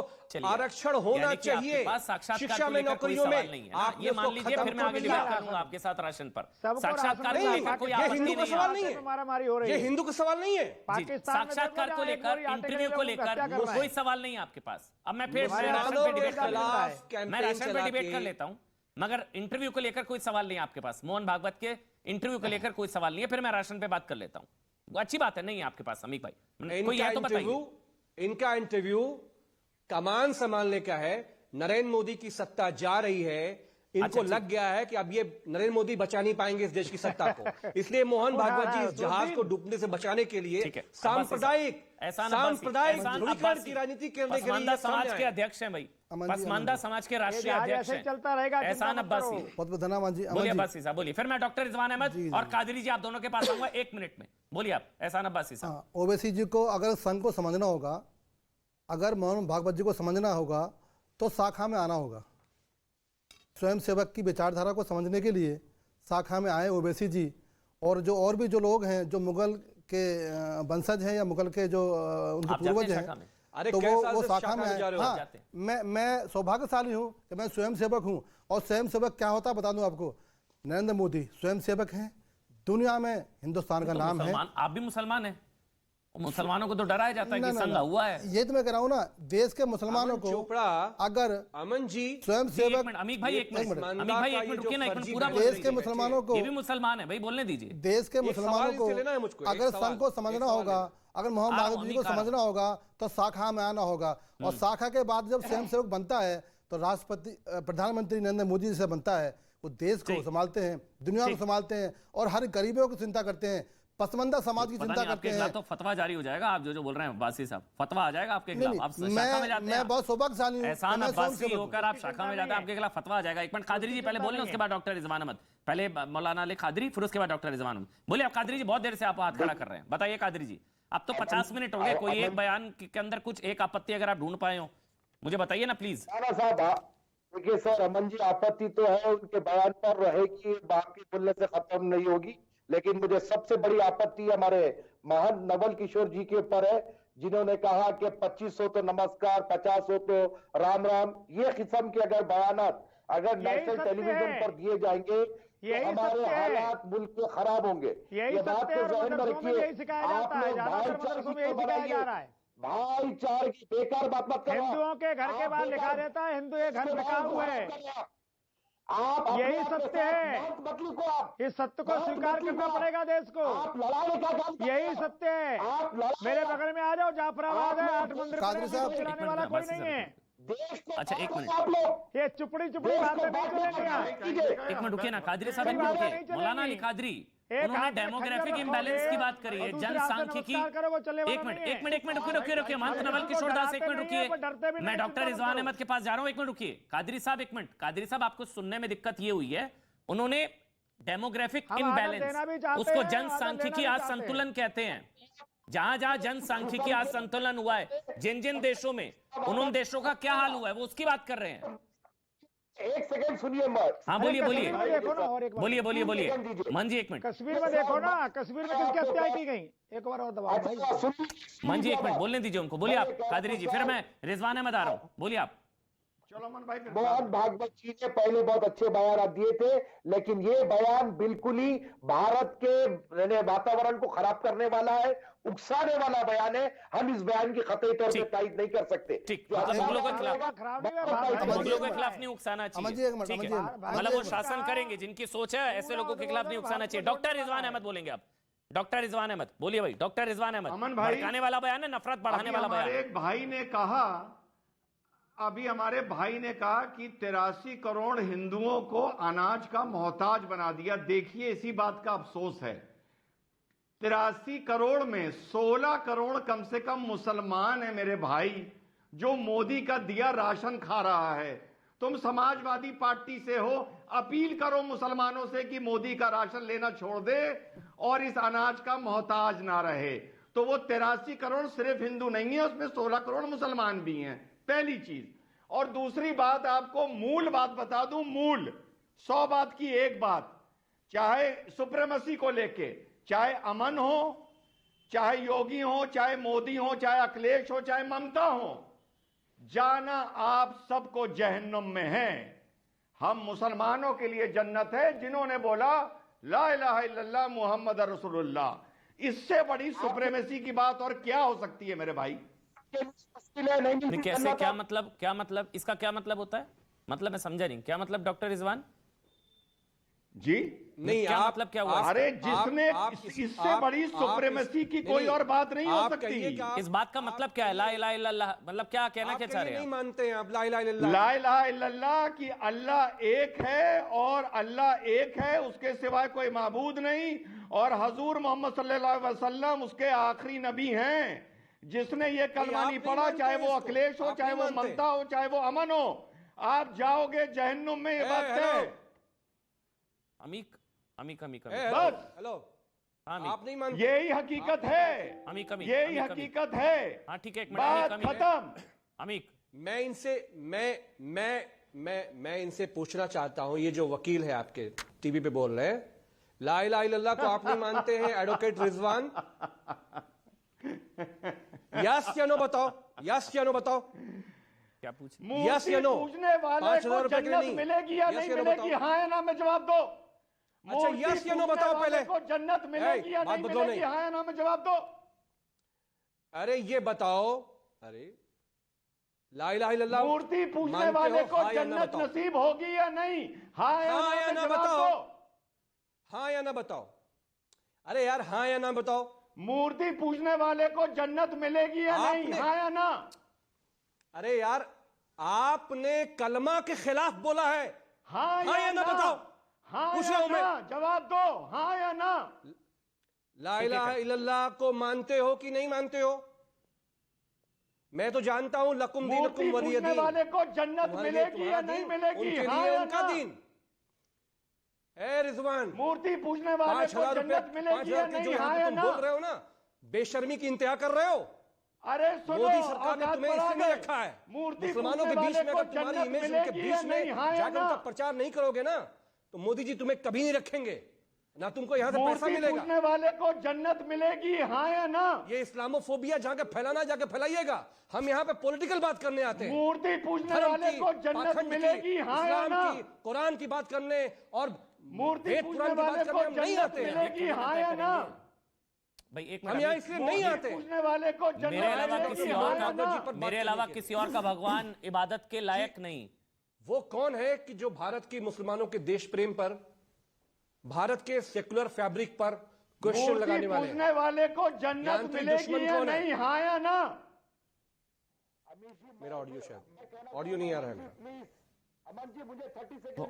आरक्षण होना चाहिए शिक्षा में, नौकरियों में, आप ये मान लीजिए, फिर मैं आगे डिबेट करूंगा आपके साथ राशन पर। साक्षात्कार को ये हिंदू का सवाल नहीं है, ये हिंदू का सवाल नहीं है। साक्षात्कार को लेकर, इंटरव्यू को लेकर कोई सवाल नहीं है आपके पास। अब मैं फिर राशन पे डिबेट कर लेता हूं, मगर इंटरव्यू को लेकर कोई सवाल नहीं है आपके पास। मोहन भागवत के इंटरव्यू को लेकर कोई सवाल नहीं है, फिर मैं राशन पे बात कर लेता हूं। अच्छी बात है, नहीं है आपके पास अमीक भाई, कोई है तो बताइए। इनका इंटरव्यू कमान संभालने का है, नरेंद्र मोदी की सत्ता जा रही है, इनको लग गया है कि अब ये नरेंद्र मोदी बचा नहीं पाएंगे इस देश की सत्ता को, इसलिए मोहन भागवत जी इस जहाज को डूबने से बचाने के लिए सांप्रदायिक ध्रुवीकरण की राजनीति करने के लिए समाज के अध्यक्ष हैं भाई, पसमानदा समाज के राष्ट्रीय अध्यक्ष हैं, चलता रहेगा। एहसान अब्बासी। बहुत धन्यवाद जी। बोलिए अब्बासी साहब, बोलिए, फिर मैं डॉक्टर रिजवान अहमद और कादरी जी आप दोनों के पास आऊंगा 1 मिनट में। बोलिए आप, एहसान अब्बासी साहब। ओवैसी जी को अगर संघ को समझना होगा, अगर मोहन भागवत जी को समझना होगा तो शाखा में आना होगा। स्वयं सेवक की विचारधारा को समझने के लिए शाखा में आए ओवैसी जी, और भी जो लोग हैं जो मुगल के वंशज हैं या मुगल के जो उनके पूर्वज हैं, तो वो शाखा में आए। हाँ, मैं सौभाग्यशाली हूँ कि मैं स्वयं सेवक हूँ। और स्वयं सेवक क्या होता है बता दूं आपको, नरेंद्र मोदी स्वयं सेवक हैं, दुनिया में हिंदुस्तान का नाम है। आप भी मुसलमान हैं, मुसलमानों को तो डराया जाता है कि संगा हुआ है। ये तो मैं कह रहा हूँ ना, देश के मुसलमानों को अगर अमन जी स्वयं सेवक, अमीक भाई एक मिनट रुकिए ना, एक मिनट पूरा। देश के मुसलमानों को, ये भी मुसलमान है भाई, बोलने दीजिए। देश के मुसलमानों को अगर संघ को समझना होगा, अगर मोहन भागवत जी को समझना होगा तो शाखा में आना होगा। और शाखा के बाद जब स्वयं सेवक बनता है तो राष्ट्रपति, प्रधानमंत्री नरेंद्र मोदी जी से बनता है। वो देश को संभालते हैं, दुनिया को संभालते हैं और हर गरीबों की चिंता करते हैं, पसमानदा समाज की चिंता करते हैं। तो फतवा जारी हो जाएगा, आप जो बोल रहे हैं अब्बासी साहब, फतवा आ जाएगा आपके खिलाफ। आप शाखा में जाते हैं, मैं बहुत सौभाग्यशाली हूं, एहसान अब्बासी होकर आप शाखा में जाते हैं, आपके खिलाफ फतवा आ जाएगा। एक मिनट कादरी जी पहले बोलने, उसके बाद डॉक्टर रिजवान अहमद। पहले मौलाना अली कादरी, फिर उसके बाद डॉक्टर रिजवान अहमद। बोलिए आप कादरी जी, बहुत देर से आप हाथ खड़ा कर रहे हैं, बताइए कादरी जी। अब तो 50 मिनट हो गए, कोई एक बयान के अंदर कुछ एक आपत्ति अगर आप ढूंढ पाए हो मुझे बताइए ना प्लीज। देखिए सर, अमन जी आपत्ति तो है उनके बयान पर रहेगी, बाकी बोलने से खत्म नहीं होगी, लेकिन मुझे सबसे बड़ी आपत्ति हमारे महान नवल किशोर जी के ऊपर है, जिन्होंने कहा कि 25 हो तो नमस्कार, 50 हो तो राम राम। ये किस्म के अगर बयानात अगर नेशनल टेलीविजन पर दिए जाएंगे तो हमारे हालात मुल्क के खराब होंगे। ये बात को ध्यान में रखिए। आप लोग भाईचारे की बेकार बात मत करो। हिंदुओं के घर के बाहर लिखा रहता है हिंदू ये घर बिका हुआ है। आप यही सत्य है, इस सत्य को स्वीकार करना पड़ेगा देश को। यही सत्य है। मेरे बगल में आ जाओ, जाफराबाद है, 8 मंदिर चलाने वाला कोई नहीं है। अच्छा एक मिनट, ये चुपड़ी बात में नहीं चलेंगे। एक मिनट रुकिए ना कादरी साहब, एक मिनट रुकिए। मौलाना अली कादरी, उन्होंने डेमोग्राफिक इम्बैलेंस की बात करी है, जनसांख्यिकी। एक मिनट रुकिए महंत नवल किशोर दास, एक मिनट रुकिए। मैं डॉक्टर रिजवान अहमद के पास जा रहा हूं, एक मिनट रुकिए। कादरी साहब एक मिनट, कादरी साहब आपको सुनने में दिक्कत ये हुई है, उन्होंने डेमोग्राफिक इम्बैलेंस, उसको जनसांख्यिकी असंतुलन कहते हैं। जहां जहां जनसांख्यिकी असंतुलन हुआ है, जिन जिन देशों में, उन देशों का क्या हाल हुआ है वो उसकी बात कर रहे हैं। एक सेकंड सुनिए मत। हाँ बोलिए मन जी एक मिनट। कश्मीर में देखो ना, कश्मीर में किसकी हत्या की गई, एक बार और दबाओ भाई। मन जी एक मिनट बोलने दीजिए उनको। बोलिए आप कादरी जी, फिर मैं रिजवान अहमद आ रहा हूँ, बोलिए आप। चलो अमन भाई फिर मोहन भागवत जी ने पहले बहुत अच्छे बयान दिए थे, लेकिन ये बयान बिल्कुल ही भारत के वातावरण को खराब करने वाला है, उकसाने वाला बयान है। हम इस बयान की कतई तौर पर तायद नहीं कर सकते। मुगलों के खिलाफ नहीं उकसाना चाहिए, ठीक है, मतलब वो शासन करेंगे, जिनकी सोच है ऐसे लोगों के खिलाफ नहीं उकसाना चाहिए। डॉक्टर रिजवान अहमद बोलेंगे आप। डॉक्टर रिजवान अहमद बोलिए भाई। डॉक्टर रिजवान अहमद, अमन भाई, भड़काने वाला बयान है, नफरत बढ़ाने वाला बयान है। एक भाई ने कहा, अभी हमारे भाई ने कहा कि 83 करोड़ हिंदुओं को अनाज का मोहताज बना दिया। देखिए इसी बात का अफसोस है, 83 करोड़ में 16 करोड़ कम से कम मुसलमान है मेरे भाई, जो मोदी का दिया राशन खा रहा है। तुम समाजवादी पार्टी से हो, अपील करो मुसलमानों से कि मोदी का राशन लेना छोड़ दे और इस अनाज का मोहताज ना रहे। तो वो 83 करोड़ सिर्फ हिंदू नहीं है, उसमें 16 करोड़ मुसलमान भी हैं, पहली चीज। और दूसरी बात, आपको मूल बात बता दूं, मूल 100 बात की एक बात, चाहे सुप्रीमेसी को लेके, चाहे अमन हो, चाहे योगी हो, चाहे मोदी हो, चाहे अखिलेश हो, चाहे ममता हो, जाना आप सबको जहन्नुम में है। हम मुसलमानों के लिए जन्नत है, जिन्होंने बोला ला इलाहा इल्लल्लाह मुहम्मद रसूलुल्लाह। इससे बड़ी सुप्रीमेसी की बात और क्या हो सकती है मेरे भाई? कैसे, क्या मतलब इसका क्या मतलब होता है? मतलब मैं समझा नहीं, क्या मतलब डॉक्टर रिजवान जी? नहीं, क्या मतलब क्या हुआ? अरे जिसने इससे बड़ी सुप्रीमेसी की कोई और बात नहीं हो सकती। इस बात का मतलब क्या है? ला इलाहा इल्लल्लाह मतलब क्या कहना क्या चाह रहे हैं? नहीं मानते हैं आप ला इलाहा इल्लल्लाह? ला इलाहा इल्लल्लाह कि अल्लाह एक है और अल्लाह एक है, उसके सिवाय कोई माबूद नहीं, और हजूर मोहम्मद सल्लल्लाहु अलैहि वसल्लम उसके आखिरी नबी हैं। जिसने ये कलमा नहीं पढ़ा, चाहे वो अखिलेश हो, चाहे वो ममता हो, चाहे वो अमन हो, आप जाओगे जहन्नुम में। ये बात है। अमीक बस हेलो, आप नहीं मानते? यही हकीकत है, यही हकीकत है। हाँ ठीक है, एक बात खत्म। अमीक, मैं इनसे पूछना चाहता हूं, ये जो वकील है आपके टीवी पे बोल रहे हैं, ला इलाहा इल्लल्लाह को आप नहीं मानते हैं एडवोकेट रिजवान? यस या नो बताओ, यस या नो बताओ। क्या पूछ? यस या नो? पूछने वाले को जन्नत मिलेगी या नहीं मिलेगी, हाँ या ना में जवाब दो। अच्छा यस या नो बताओ पहले। को जन्नत मिलेगी या नहीं मिलेगी, हाँ या ना में जवाब दो। अरे ये बताओ, अरे ला इलाहा इल्लल्लाह मूर्ति पूछने वाले को जन्नत नसीब होगी या नहीं, हाँ या ना बताओ। हाँ या ना बताओ। अरे यार हाँ या ना बताओ। मूर्ति पूछने वाले को जन्नत मिलेगी या नहीं, हाँ या ना? अरे यार आपने कलमा के खिलाफ बोला है, हाँ या ना बताओ। हाँ या ना जवाब दो, हाँ या ना? ला इलाहा इल्लल्लाह को मानते हो कि नहीं मानते हो? मैं तो जानता हूं लकुम दीनुकुम वलिय दीन। वाले को जन्नत मिलेगी या नहीं मिलेगी, हाँ या उनका ना? दीन। ए रिजवान, मूर्ति पूछने वाले को जन्नत मिलेगी या नहीं, हाँ या ना? बोल रहे हो ना, बेशर्मी की इंतहा कर रहे हो। अरे सुनो, मोदी सरकार ने तुम्हें इसलिए रखा है, मुसलमानों के बीच में अगर तुम्हारी इमेज उनके बीच में जाकर उनका प्रचार नहीं करोगे ना, तो मोदी जी तुम्हें कभी नहीं रखेंगे, ना तुमको यहाँ से पैसा मिलेगा। पूछने वाले को जन्नत मिलेगी, हाँ या ना? ये इस्लामोफोबिया जहाँ के फैलाना जाके फैलाइएगा। हम यहाँ पे पॉलिटिकल बात करने आते हैं। मूर्ति पूछने वाले को जन्नत मिलेगी, हाँ या ना? कुरान की बात करने और मूर्ति पूछने वाले को जन्नत मिलेगी, हाँ या ना? भाई एक हम यहाँ इसलिए नहीं आते। पूछने वाले को मेरे अलावा किसी और का भगवान इबादत के लायक नहीं। वो कौन है कि जो भारत की मुसलमानों के देश प्रेम पर, भारत के सेकुलर फैब्रिक पर क्वेश्चन लगाने वाले? पूछने वाले को जन्नत मिलेगी या नहीं, हाँ या ना? मेरा ऑडियो शायद ऑडियो नहीं आ रहा है।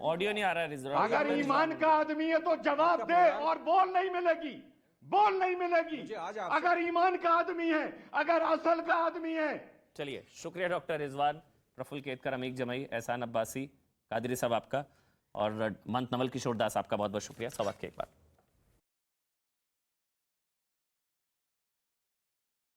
ऑडियो नहीं आ रहा है। अगर ईमान का आदमी है तो जवाब दे, और बोल नहीं मिलेगी, बोल नहीं मिलेगी। अगर ईमान का आदमी है, अगर असल का आदमी है। चलिए, शुक्रिया डॉक्टर रिजवान, प्रफुल्ल केतकर, अमीक जमाई, एहसान अब्बासी, कादरी साहब आपका, और मंत नवल किशोर दास आपका बहुत बहुत शुक्रिया। सवाल के एक बार